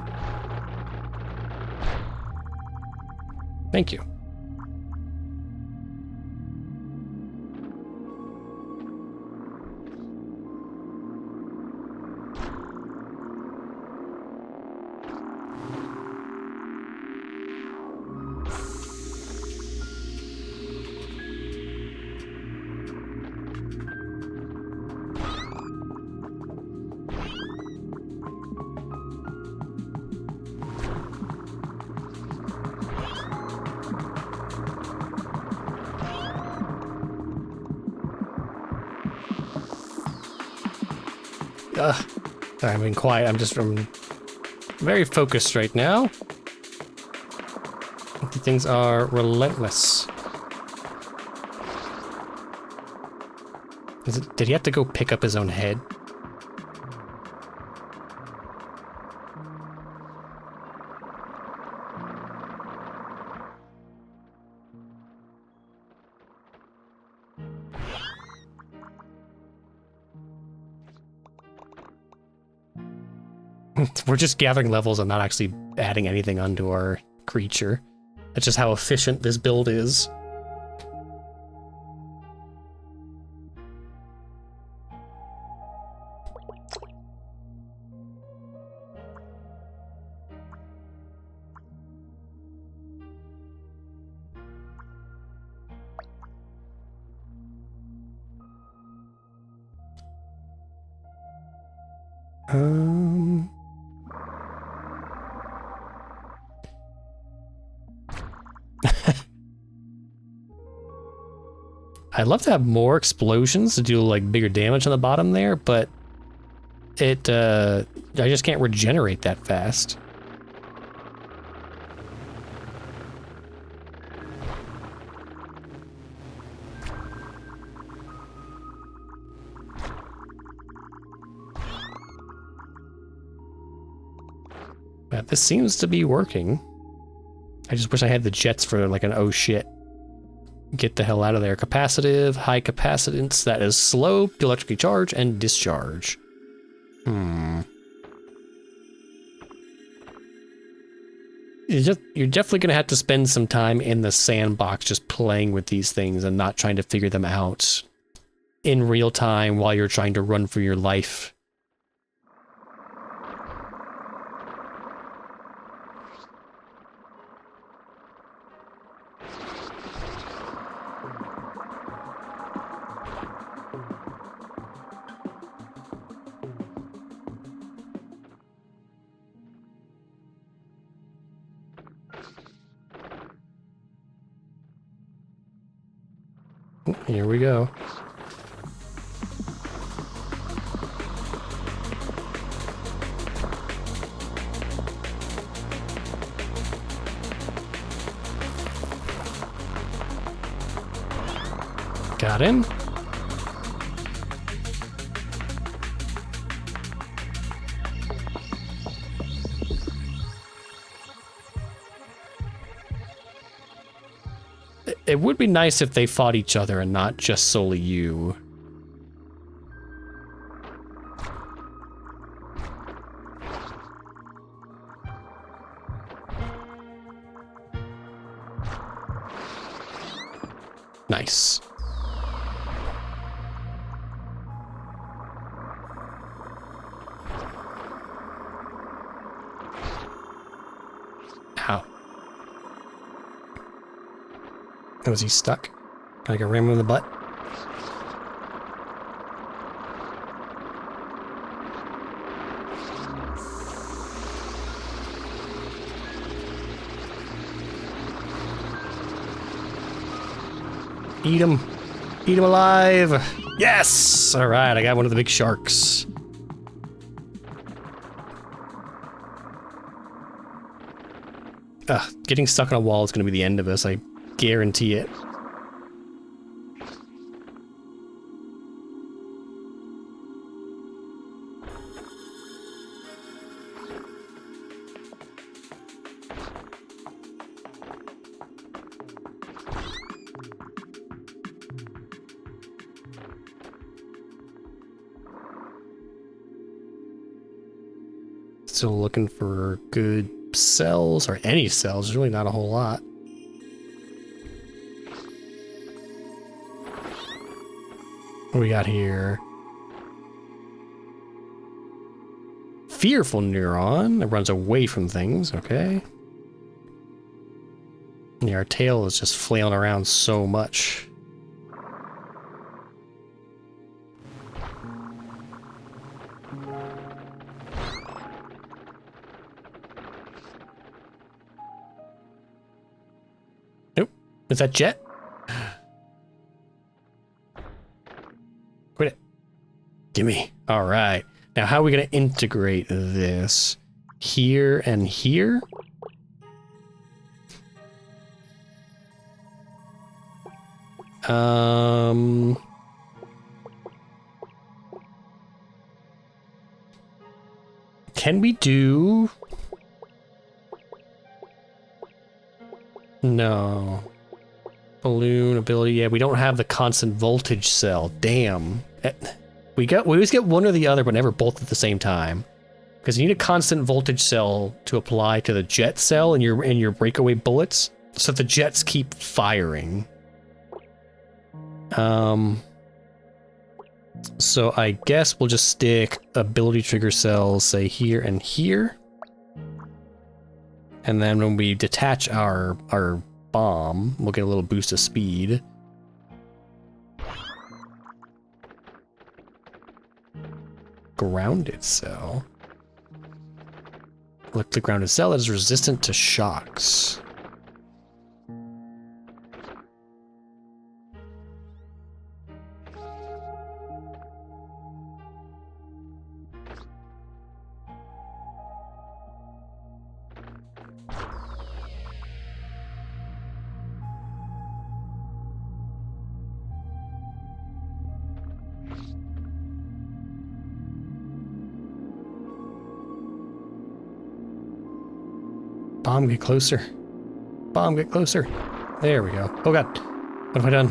Thank you. Sorry, I'm being quiet. I'm very focused right now. Things are relentless. Did he have to go pick up his own head? We're just gathering levels and not actually adding anything onto our creature. That's just how efficient this build is. I'd love to have more explosions to do like bigger damage on the bottom there, but I just can't regenerate that fast. But this seems to be working. I just wish I had the jets for like an oh shit. Get the hell out of there. Capacitive, high capacitance, that is slow to electrically charge and discharge. You're definitely going to have to spend some time in the sandbox just playing with these things and not trying to figure them out in real time while you're trying to run for your life. Here we go. Got him. It would be nice if they fought each other and not just solely you. Nice. Ow. Oh, is he stuck? Can I go ram him in the butt? Eat him. Eat him alive. Yes! All right, I got one of the big sharks. Ugh, getting stuck on a wall is going to be the end of us. I guarantee it. Still looking for good cells, or any cells. There's really not a whole lot. What do we got here? Fearful neuron that runs away from things, okay. Yeah, our tail is just flailing around so much. Nope. Is that Jet? Quit it. Gimme. All right. Now, how are we going to integrate this? Here and here? Can we do... No. Balloon ability. Yeah, we don't have the constant voltage cell. Damn. We always get one or the other, but never both at the same time. Because you need a constant voltage cell to apply to the jet cell in your breakaway bullets, so that the jets keep firing. So I guess we'll just stick ability trigger cells, say here and here. And then when we detach our bomb, we'll get a little boost of speed. Grounded cell. Look, the grounded cell is resistant to shocks. Bomb, get closer. Bomb, get closer. There we go. Oh god. What have I done?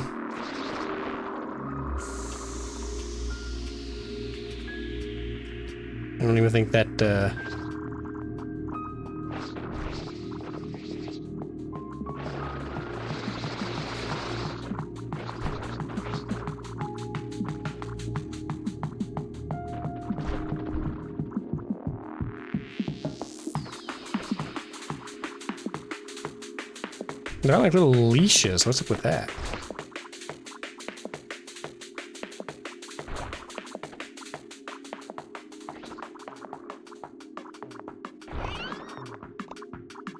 I don't even think that, They're like little leashes. What's up with that?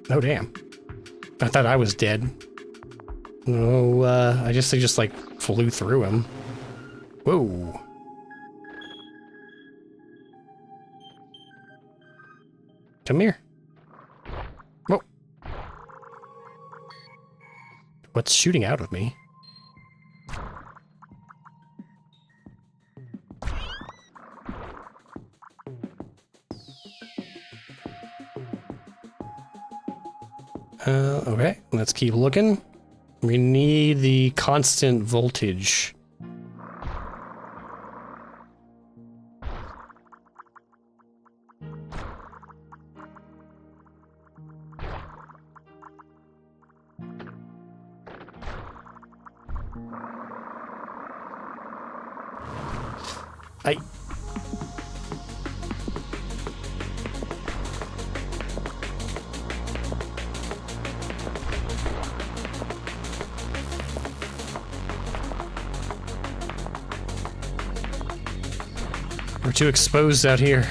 Oh, damn. I thought I was dead. No, they just like flew through him. Whoa. Come here. Whoa. What's shooting out of me? Okay, let's keep looking. We need the constant voltage. We're too exposed out here.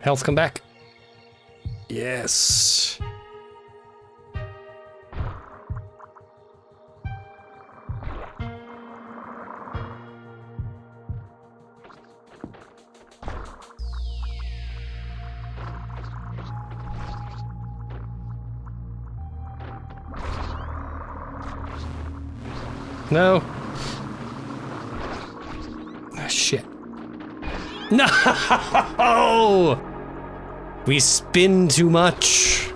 Health, come back. Yes. No. Ah, shit. No! We spin too much.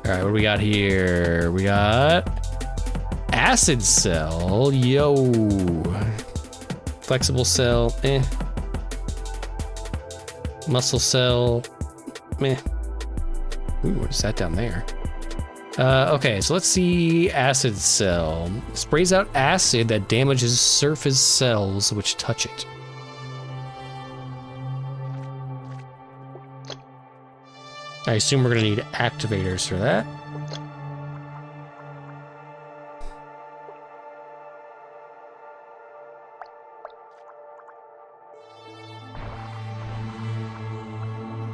Alright, what do we got here? We got acid cell. Yo. Flexible cell. Eh. Muscle cell. Meh. Ooh, what is that down there? Okay, so let's see acid cell. Sprays out acid that damages surface cells which touch it. I assume we're gonna need activators for that.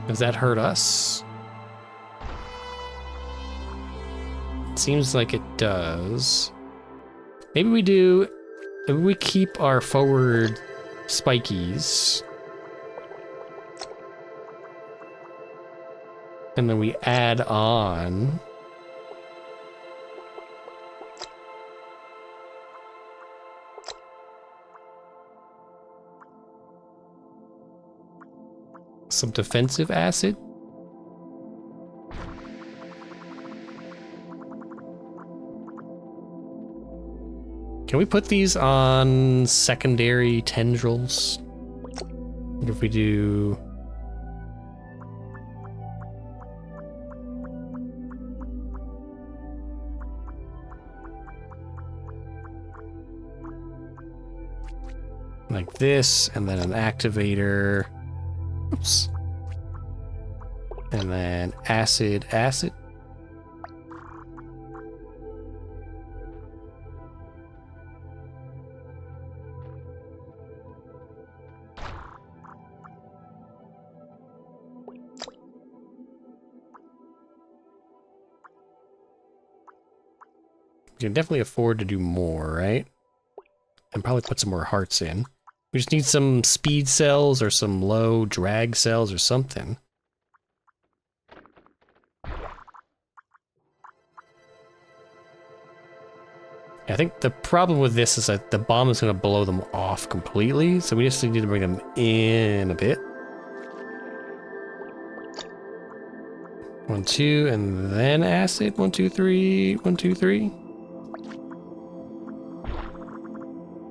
Does that hurt us? Seems like it does. Maybe we do. Maybe we keep our forward spikies. And then we add on. Some defensive acid. Can we put these on secondary tendrils? If we do... like this, and then an activator. Oops. And then acid. We can definitely afford to do more, right? And probably put some more hearts in. We just need some speed cells or some low drag cells or something. I think the problem with this is that the bomb is going to blow them off completely, so we just need to bring them in a bit. 1, 2, and then acid. 1, 2, 3. 1, 2, 3.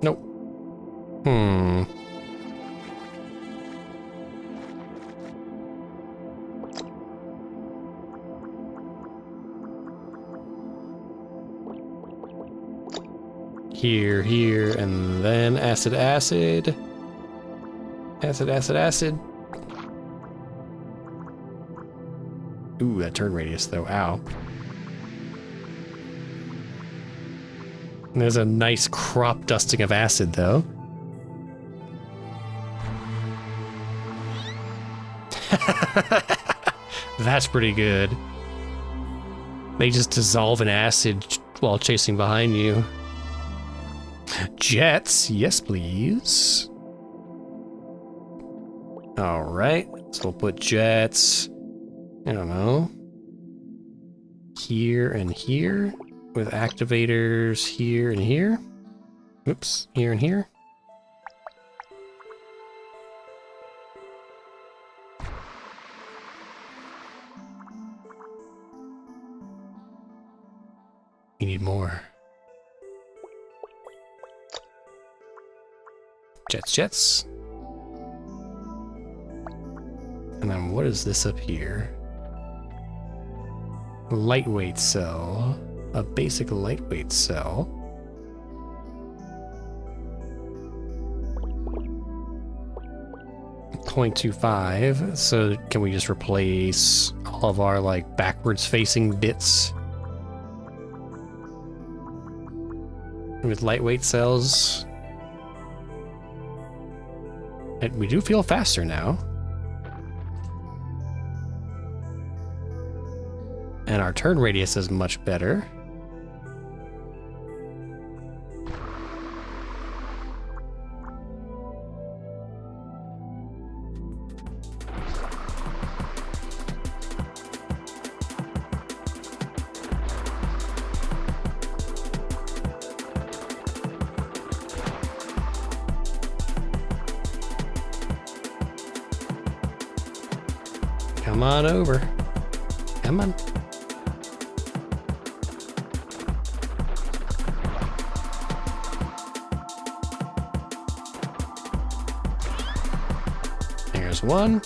Nope. Here, and then acid, acid. Acid, acid, acid. Ooh, that turn radius though, ow. And there's a nice crop dusting of acid though. That's pretty good. They just dissolve in acid while chasing behind you. Jets, yes please. Alright, so we'll put jets, I don't know, here and here, with activators here and here. Oops, here and here. We need more. Jets, jets. And then what is this up here? Lightweight cell. A basic lightweight cell. .25. So can we just replace all of our like backwards facing bits with lightweight cells? And we do feel faster now. And our turn radius is much better. Come on over. Come on. There's one.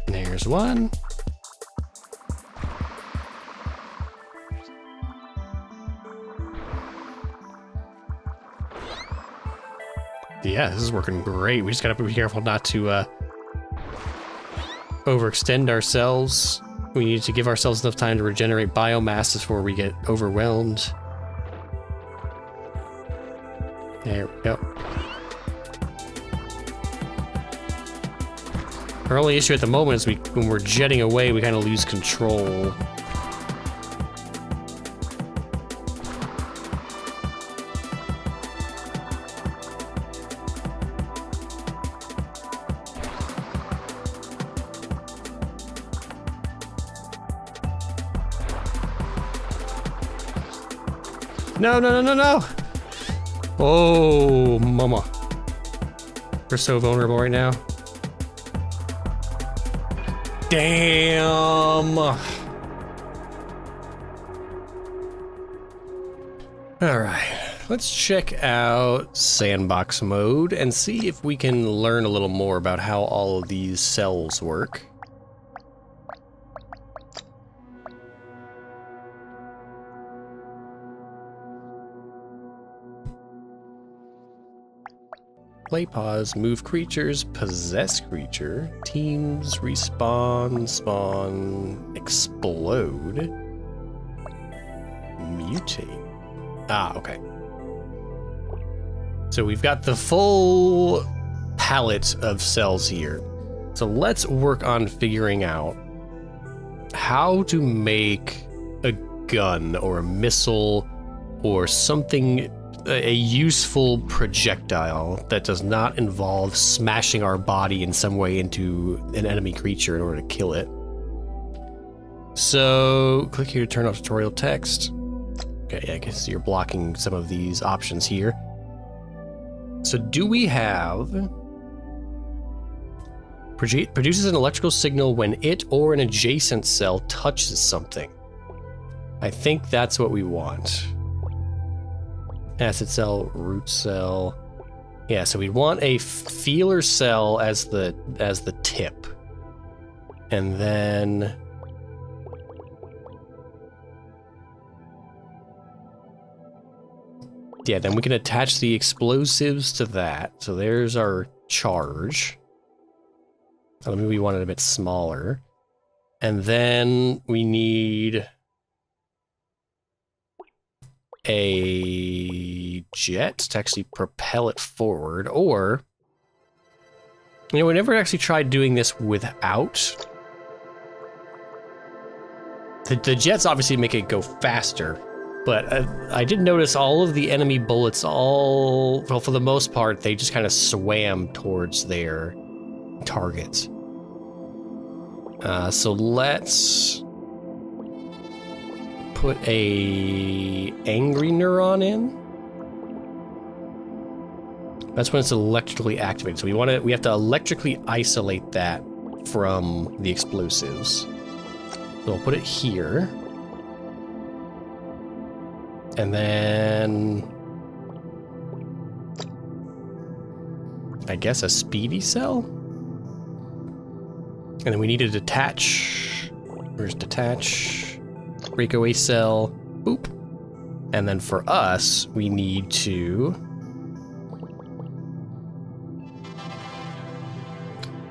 There's one. Yeah, this is working great. We just gotta be careful not to overextend ourselves. We need to give ourselves enough time to regenerate biomass before we get overwhelmed. There we go. Our only issue at the moment is when we're jetting away, we kind of lose control. No, no, no, no, no! Oh, mama. We're so vulnerable right now. Damn! Alright, let's check out sandbox mode and see if we can learn a little more about how all of these cells work. Play, pause, move creatures, possess creature, teams, respawn, spawn, explode, mutate. Ah, okay. So we've got the full palette of cells here. So let's work on figuring out how to make a gun or a missile or something, a useful projectile that does not involve smashing our body in some way into an enemy creature in order to kill it. So click here to turn off tutorial text. Okay, I guess you're blocking some of these options here. So do we have produces an electrical signal when it or an adjacent cell touches something? I think that's what we want. Acid cell, root cell. Yeah, so we want a feeler cell as the tip. And then... yeah, then we can attach the explosives to that. So there's our charge. Oh, maybe we want it a bit smaller. And then we need a jet to actually propel it forward. Or, you know, we never actually tried doing this without. The jets obviously make it go faster. But I did notice all of the enemy bullets, well, for the most part, they just kind of swam towards their targets. So let's put a angry neuron in. That's when it's electrically activated. So we have to electrically isolate that from the explosives. So we'll put it here. And then, I guess a speedy cell? And then we need to detach. Where's detach? Breakaway cell. Boop. And then for us, we need to...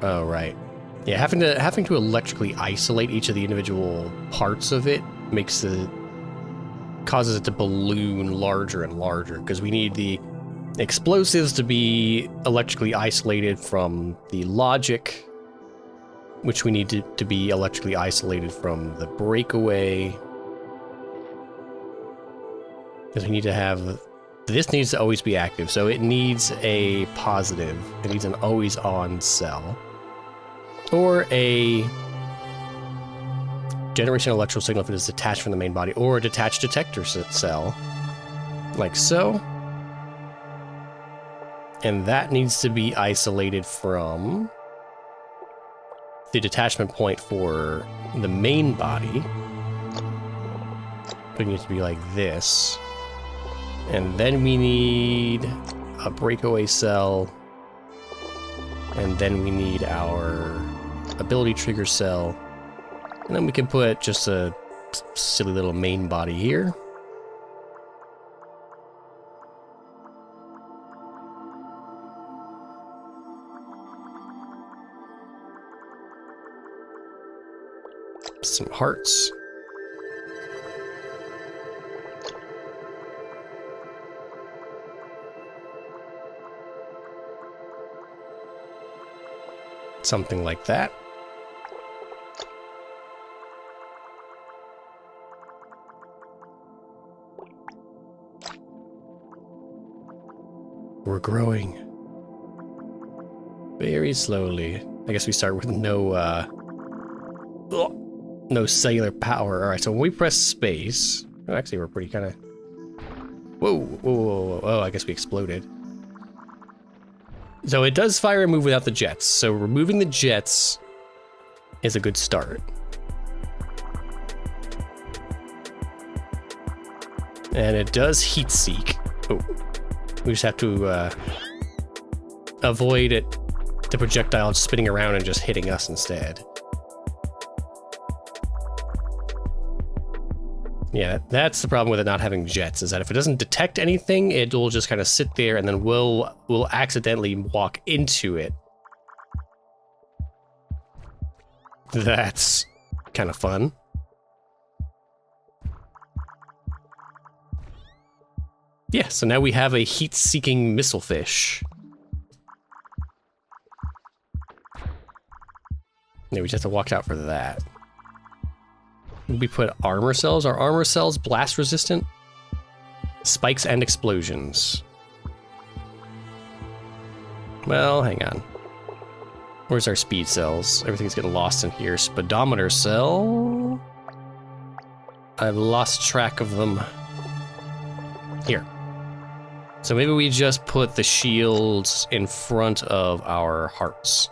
oh, right. Yeah, having to electrically isolate each of the individual parts of it causes it to balloon larger and larger, because we need the explosives to be electrically isolated from the logic, which we need to be electrically isolated from the breakaway. Because we need to have... this needs to always be active, so it needs a positive. It needs an always-on cell. Or a... generation electrical signal if it is detached from the main body, or a detached detector cell, like so. And that needs to be isolated from the detachment point for the main body. It needs to be like this. And then we need a breakaway cell. And then we need our ability trigger cell. And then we can put just a silly little main body here. Some hearts. Something like that. We're growing. Very slowly. I guess we start with no cellular power. Alright, so when we press space... oh, actually, we're pretty kind of... whoa, whoa, whoa, whoa. Oh, I guess we exploded. So it does fire and move without the jets. So removing the jets is a good start. And it does heat seek. Oh. We just have to avoid the projectile spinning around and just hitting us instead. Yeah, that's the problem with it not having jets, is that if it doesn't detect anything, it will just kind of sit there, and then we'll accidentally walk into it. That's kind of fun. Yeah, so now we have a heat-seeking missile fish. Yeah, we just have to watch out for that. We put armor cells. Are armor cells blast resistant? Spikes and explosions. Well, hang on. Where's our speed cells? Everything's getting lost in here. Speedometer cell. I've lost track of them. Here. So maybe we just put the shields in front of our hearts.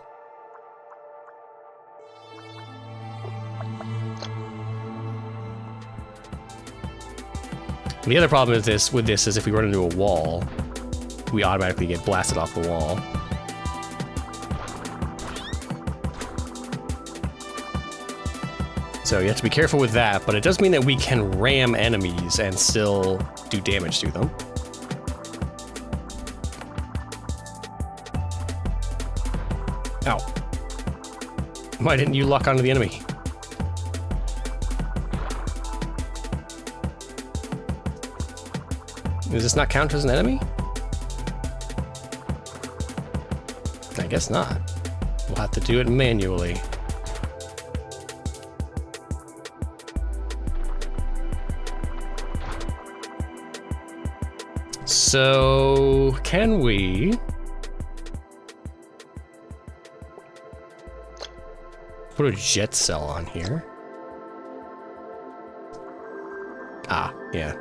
The other problem with this is if we run into a wall, we automatically get blasted off the wall. So you have to be careful with that, but it does mean that we can ram enemies and still do damage to them. Ow. Why didn't you lock onto the enemy? Does this not count as an enemy? I guess not. We'll have to do it manually. So, can we put a jet cell on here? Ah, yeah.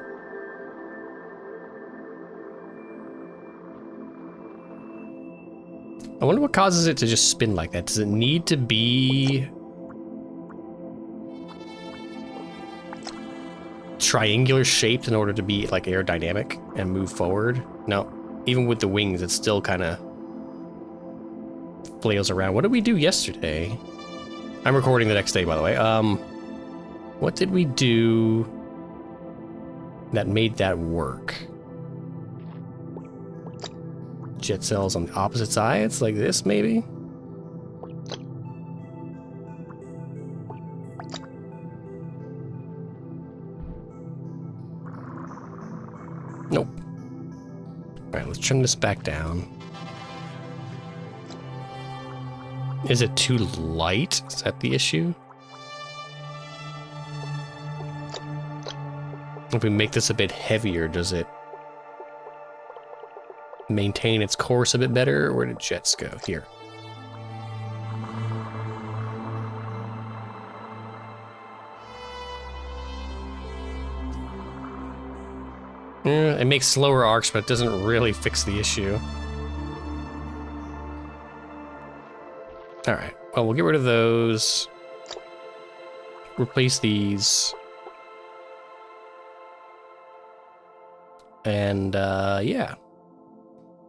I wonder what causes it to just spin like that. Does it need to be triangular shaped in order to be like aerodynamic and move forward? No, even with the wings, it still kind of flails around. What did we do yesterday? I'm recording the next day, by the way. What did we do that made that work? Jet cells on the opposite sides, like this, maybe? Nope. Alright, let's trim this back down. Is it too light? Is that the issue? If we make this a bit heavier, does it maintain its course a bit better? Where did jets go? Here. Yeah, it makes slower arcs, but it doesn't really fix the issue. Alright, well, we'll get rid of those. Replace these. And, yeah.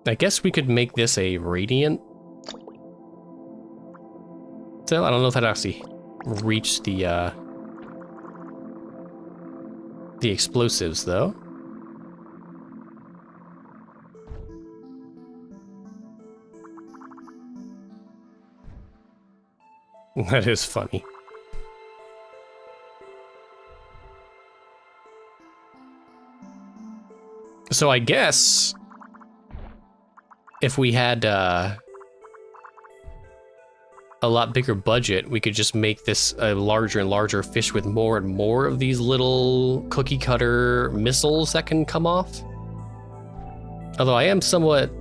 I guess we could make this a radiant cell. I don't know if that actually reached the explosives, though. That is funny. So I guess if we had a lot bigger budget, we could just make this a larger and larger fish with more and more of these little cookie cutter missiles that can come off. Although I am somewhat...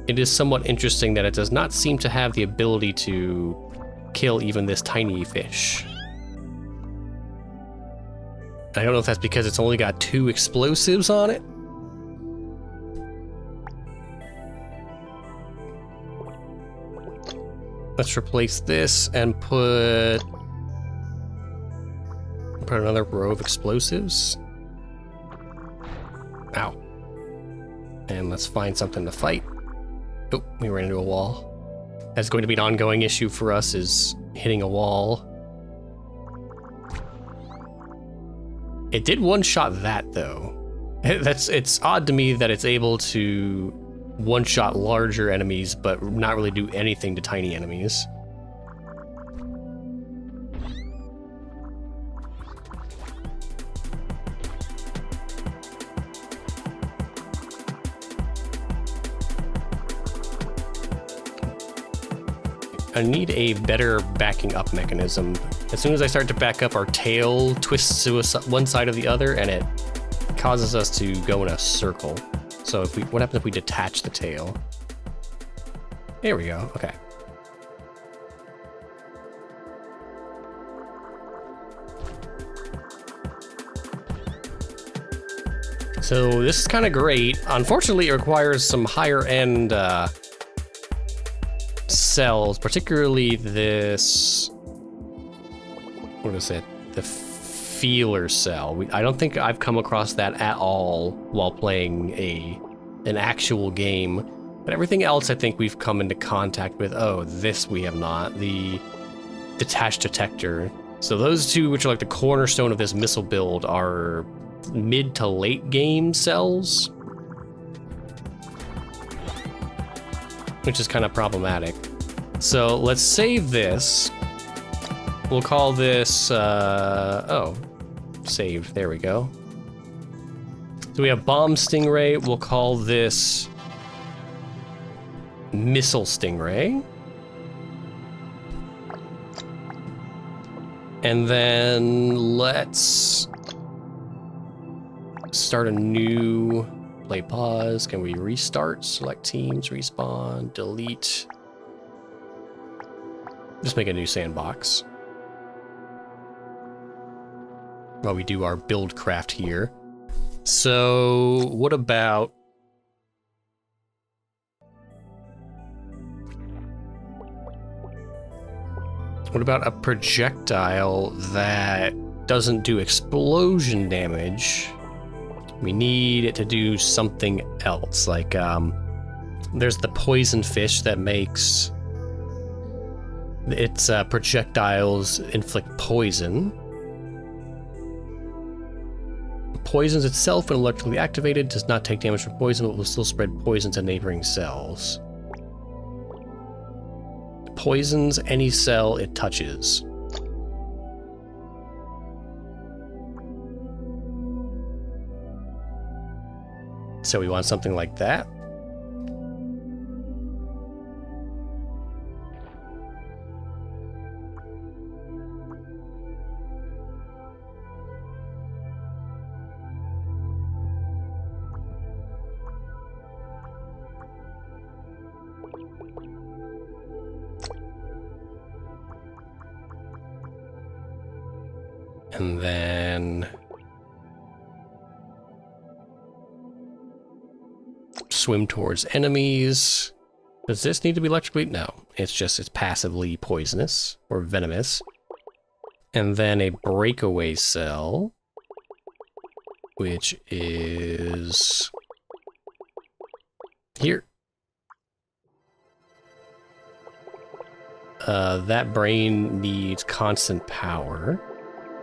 it is somewhat interesting that it does not seem to have the ability to kill even this tiny fish. I don't know if that's because it's only got 2 explosives on it. Let's replace this and put another row of explosives. Ow. And let's find something to fight. Oh, we ran into a wall. That's going to be an ongoing issue for us, is hitting a wall. It did one-shot that, though. It's odd to me that it's able to one-shot larger enemies, but not really do anything to tiny enemies. I need a better backing up mechanism. As soon as I start to back up, our tail twists to one side or the other, and it causes us to go in a circle. So if what happens if we detach the tail? There we go, okay. So this is kind of great. Unfortunately, it requires some higher end cells, particularly this, what is it? The feeler cell. I don't think I've come across that at all while playing an actual game. But everything else I think we've come into contact with. Oh, this we have not. The detached detector. So those two, which are like the cornerstone of this missile build, are mid to late game cells, which is kind of problematic. So let's save this. We'll call this, oh, save, there we go. So we have Bomb Stingray, we'll call this Missile Stingray. And then let's start a new play pause. Can we restart? Select teams, respawn, delete. Just make a new sandbox. While we do our build craft here. So what about a projectile that doesn't do explosion damage? We need it to do something else. Like, there's the poison fish that makes its projectiles inflict poison. Poisons itself when electrically activated, does not take damage from poison, but will still spread poison to neighboring cells. Poisons any cell it touches. So we want something like that. And then swim towards enemies. Does this need to be electrically? No, it's passively poisonous or venomous. And then a breakaway cell, which is here. That brain needs constant power.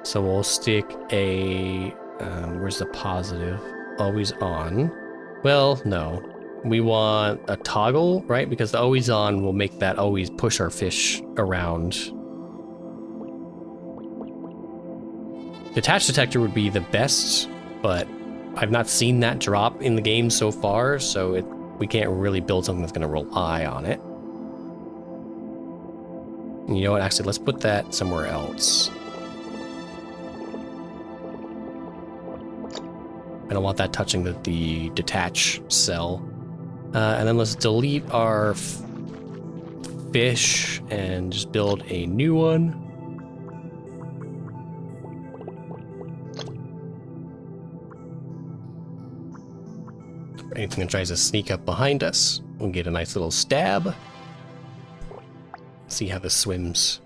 So we'll stick a, where's the positive? Always on. Well, no. We want a toggle, right? Because the always on will make that always push our fish around. Detached detector would be the best, but I've not seen that drop in the game so far, so we can't really build something that's going to rely on it. And you know what? Actually, let's put that somewhere else. I don't want that touching the detach cell. And then let's delete our fish and just build a new one. Anything that tries to sneak up behind us, we'll get a nice little stab. See how this swims.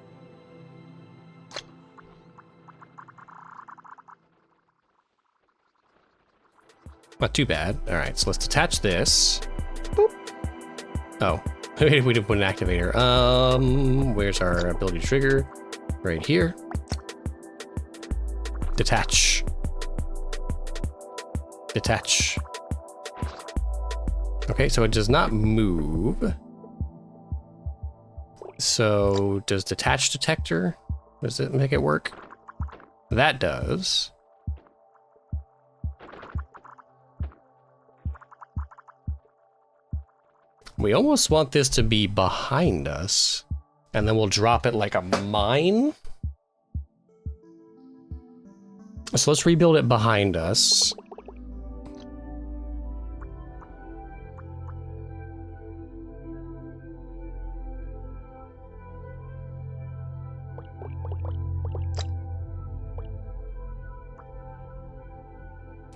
Not too bad. All right, so let's detach this. Boop. Oh, we didn't put an activator. Where's our ability to trigger? Right here. Detach. Detach. Okay, so it does not move. So does detach detector? Does it make it work? That does. We almost want this to be behind us, and then we'll drop it like a mine. So let's rebuild it behind us.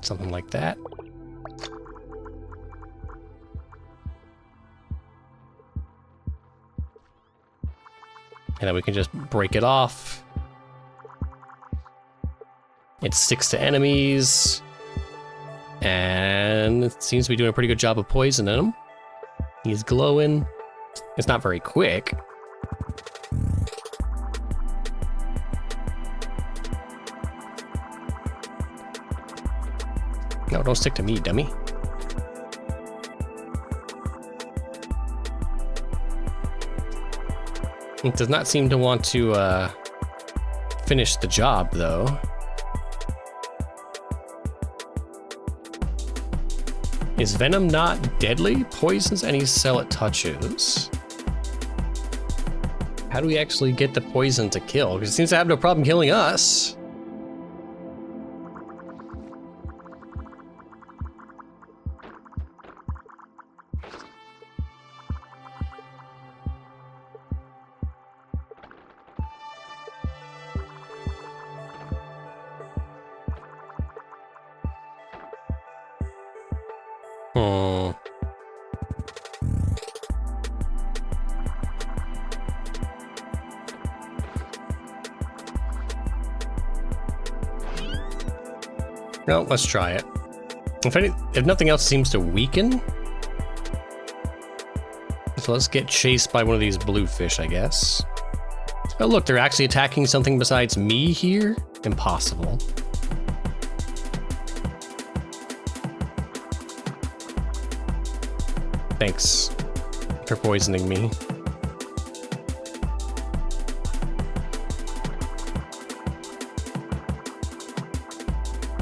Something like that. And then we can just break it off. It sticks to enemies. And it seems to be doing a pretty good job of poisoning them. He's glowing. It's not very quick. No, don't stick to me, dummy. It does not seem to want to finish the job, though. Is venom not deadly? Poisons any cell it touches. How do we actually get the poison to kill? Because it seems to have no problem killing us. No, let's try it. If nothing else seems to weaken, so let's get chased by one of these bluefish, I guess. Oh look, they're actually attacking something besides me here? Impossible. Thanks for poisoning me.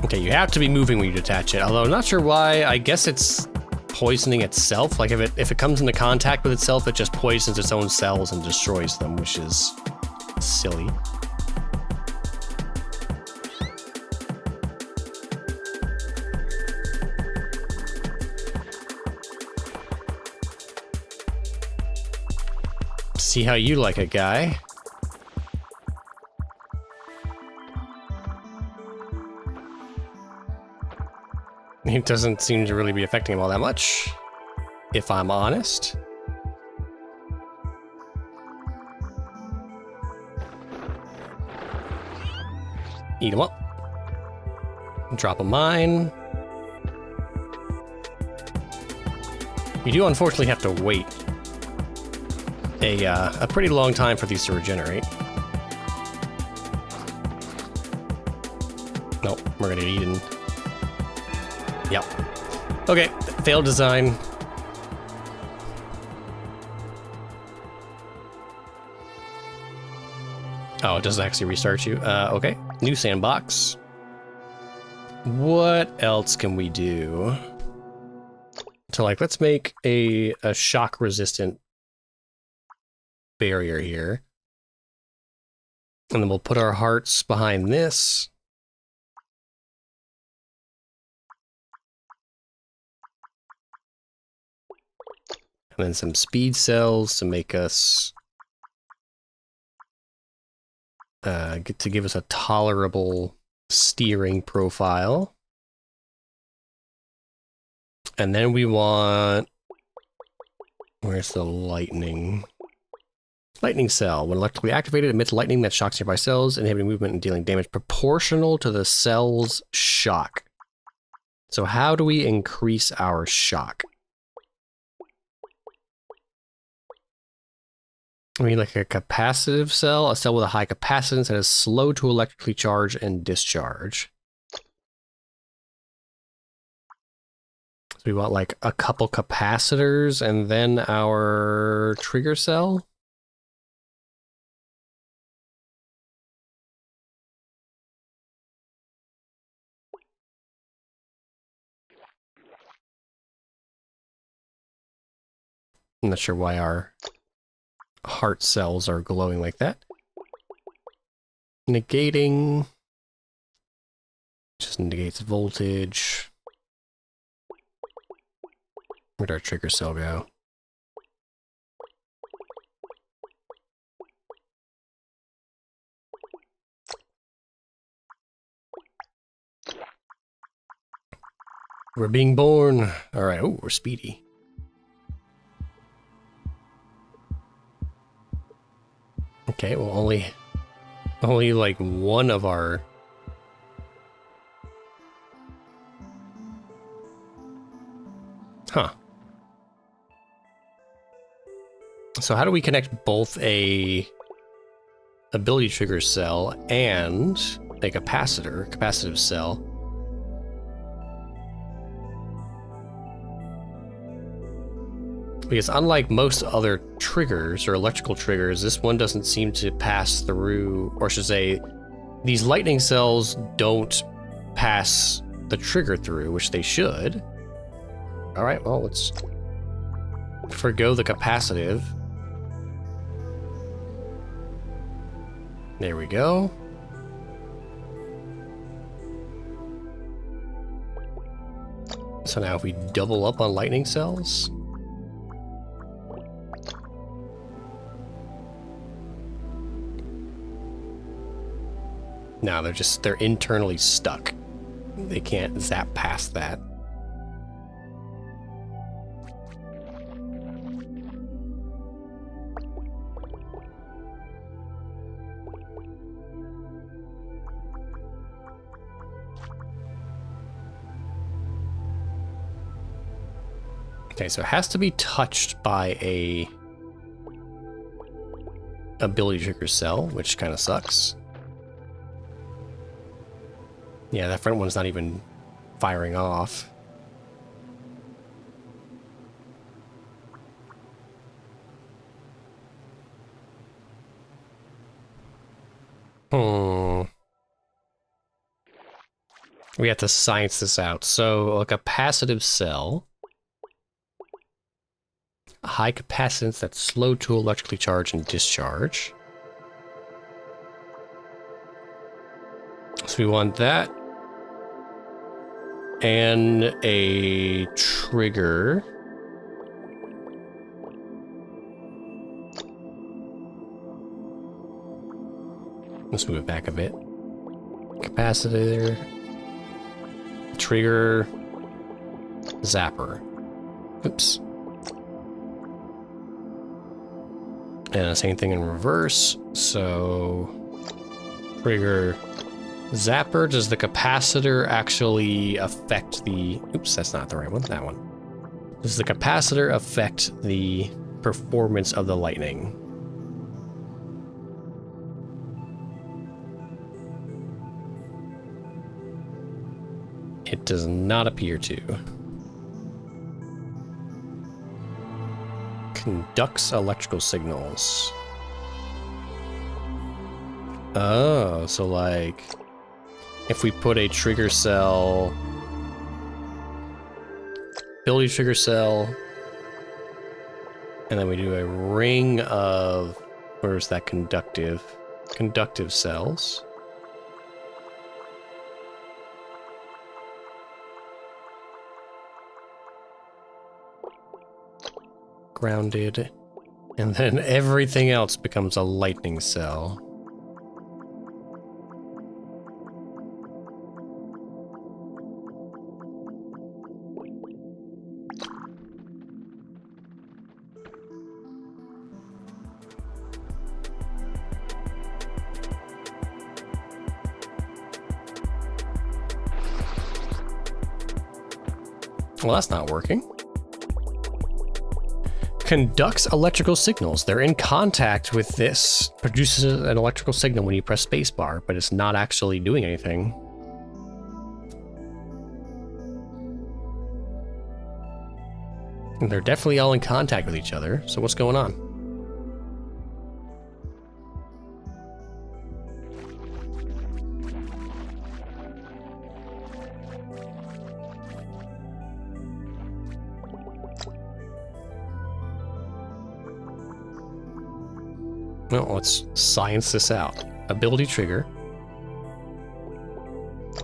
Okay, you have to be moving when you detach it, although I'm not sure why. I guess it's poisoning itself. Like if it comes into contact with itself, it just poisons its own cells and destroys them, which is silly. See how you like it, guy. It doesn't seem to really be affecting him all that much, if I'm honest. Eat him up. Drop a mine. You do unfortunately have to wait a pretty long time for these to regenerate. Nope, we're gonna get eaten. Yep. Okay, failed design. Oh, it doesn't actually restart you. Okay, new sandbox. What else can we do? So like, let's make a shock resistant barrier here. And then we'll put our hearts behind this. And then some speed cells to make us give us a tolerable steering profile. And then we want, where's the lightning? Lightning cell. When electrically activated, emits lightning that shocks nearby cells, inhibiting movement and dealing damage proportional to the cell's shock. So how do we increase our shock? I mean, like a capacitive cell, a cell with a high capacitance that is slow to electrically charge and discharge. So we want like a couple capacitors and then our trigger cell. I'm not sure why our heart cells are glowing like that. Negating. Just negates voltage. Where'd our trigger cell go? We're being born. All right. Oh, we're speedy. Okay, well, only like one of our... Huh. So how do we connect both a ability trigger cell and a capacitive cell? Because unlike most other triggers or electrical triggers, this one doesn't seem to pass through, or I should say, these lightning cells don't pass the trigger through, which they should. All right, well, let's forgo the capacitive. There we go. So now if we double up on lightning cells, no, they're internally stuck. They can't zap past that. Okay, so it has to be touched by a ability trigger cell, which kind of sucks. Yeah, that front one's not even firing off. We have to science this out. So a capacitive cell, a high capacitance that's slow to electrically charge and discharge. So we want that. And a trigger. Let's move it back a bit. Capacitor. Trigger. Zapper. Oops. And the same thing in reverse. So trigger. Zapper, does the capacitor actually affect the... Oops, that's not the right one, that one. Does the capacitor affect the performance of the lightning? It does not appear to. Conducts electrical signals. Oh, so like... if we put a trigger cell, ability trigger cell, and then we do a ring of, where's that conductive cells. Grounded, and then everything else becomes a lightning cell. Well, that's not working. Conducts electrical signals. They're in contact with this. Produces an electrical signal when you press spacebar, but it's not actually doing anything. And they're definitely all in contact with each other, so what's going on? Well, let's science this out. Ability trigger.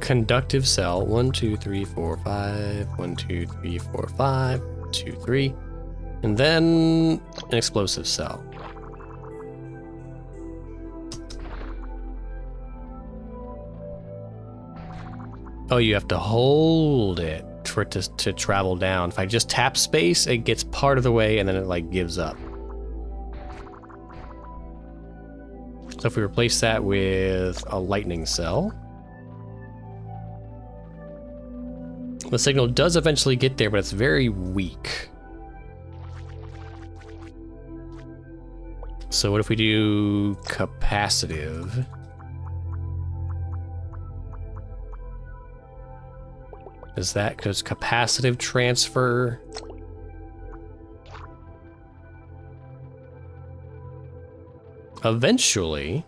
Conductive cell. 1, 2, 3, 4, 5. 1, 2, 3, 4, 5. 2, 3. And then an explosive cell. Oh, you have to hold it for it to travel down. If I just tap space, it gets part of the way and then it like gives up. So if we replace that with a lightning cell, the signal does eventually get there, but it's very weak. So what if we do capacitive? Is that because capacitive transfer? Eventually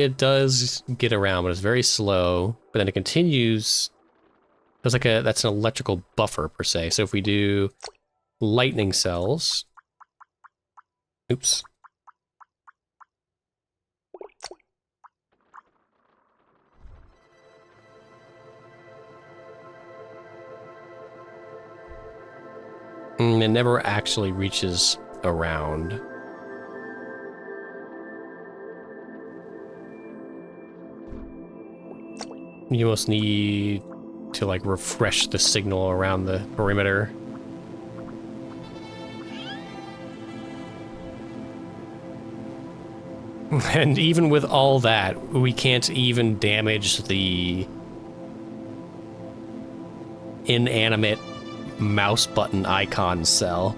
it does get around, but it's very slow. But then it continues. There's like that's an electrical buffer per se. So if we do lightning cells, oops. It never actually reaches around. You almost need to like refresh the signal around the perimeter. And even with all that, we can't even damage the inanimate mouse button icon cell.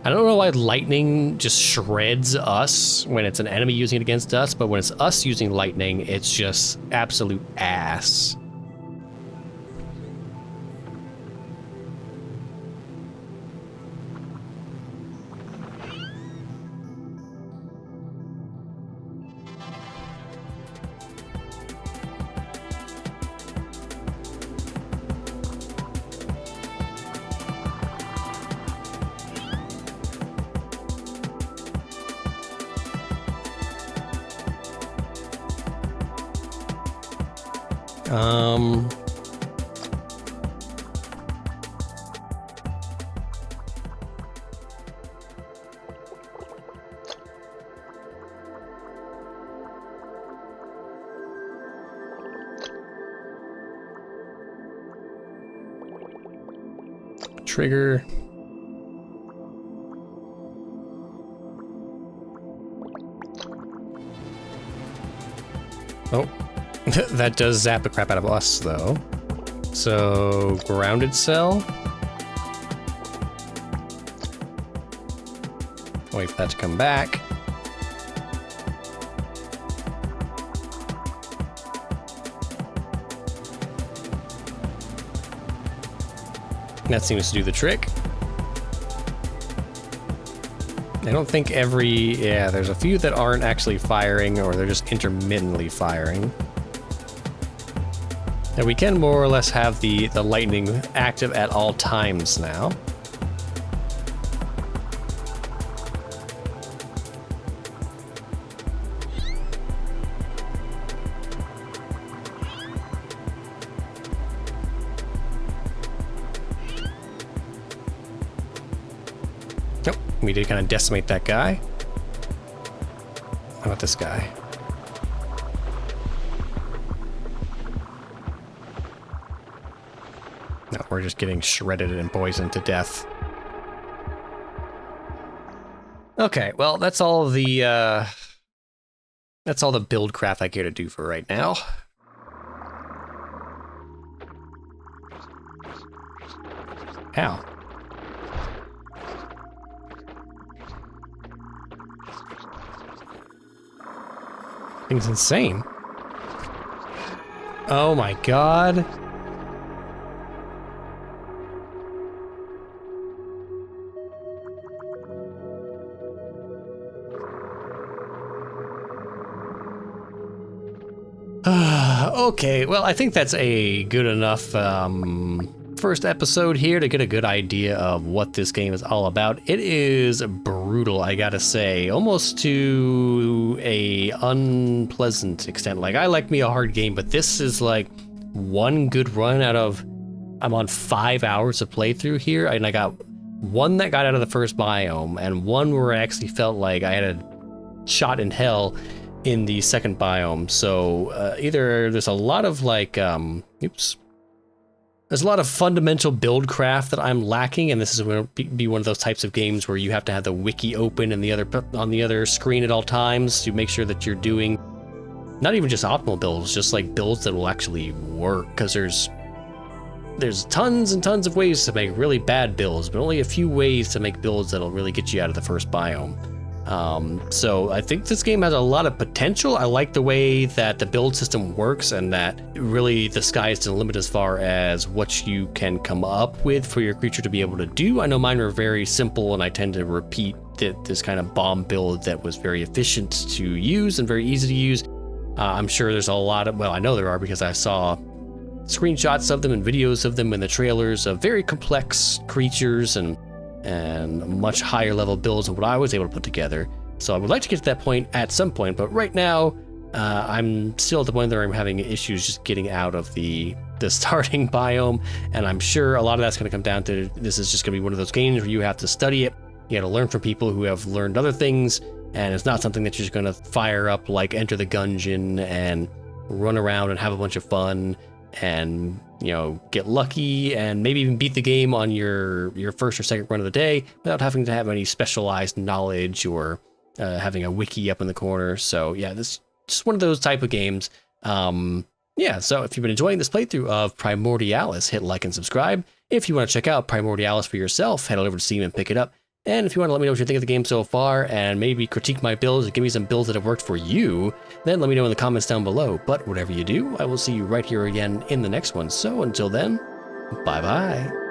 I don't know why lightning just shreds us when it's an enemy using it against us, but when it's us using lightning, it's just absolute ass. Trigger. Oh, that does zap the crap out of us, though. So, grounded cell. Wait for that to come back. That seems to do the trick. I don't think yeah, there's a few that aren't actually firing, or they're just intermittently firing. And we can more or less have the lightning active at all times now. Nope, we did kind of decimate that guy. How about this guy? No, we're just getting shredded and poisoned to death. Okay, well, that's all the build craft I care to do for right now. Ow. Thing's insane. Oh my god. Okay, well, I think that's a good enough first episode here to get a good idea of what this game is all about. It is brutal, I gotta say, almost to a unpleasant extent. Like, I like me a hard game, but this is like one good run out of, I'm on 5 hours of playthrough here, and I got one that got out of the first biome, and one where I actually felt like I had a shot in hell in the second biome. So either there's a lot of like, there's a lot of fundamental build craft that I'm lacking, and this is going to be one of those types of games where you have to have the wiki open and on the other screen at all times to make sure that you're doing not even just optimal builds, just like builds that will actually work, because there's there's tons and tons of ways to make really bad builds, but only a few ways to make builds that'll really get you out of the first biome. So I think this game has a lot of potential. I like the way that the build system works and that really the sky is the limit as far as what you can come up with for your creature to be able to do. I know mine were very simple and I tend to repeat this kind of bomb build that was very efficient to use and very easy to use. I'm sure there's a lot of, well, I know there are because I saw screenshots of them and videos of them in the trailers of very complex creatures and much higher level builds than what I was able to put together. So I would like to get to that point at some point, but right now I'm still at the point where I'm having issues just getting out of the starting biome, and I'm sure a lot of that's going to come down to this is just going to be one of those games where you have to study it. You got to learn from people who have learned other things, and it's not something that you're just going to fire up like Enter the Gungeon and run around and have a bunch of fun and, you know, get lucky and maybe even beat the game on your first or second run of the day without having to have any specialized knowledge or having a wiki up in the corner. So yeah, this is just one of those type of games. Yeah, so if you've been enjoying this playthrough of Primordialis, hit like and subscribe. If you want to check out Primordialis for yourself, head on over to Steam and pick it up. And if you want to let me know what you think of the game so far and maybe critique my builds and give me some builds that have worked for you, then let me know in the comments down below. But whatever you do, I will see you right here again in the next one. So until then, bye-bye.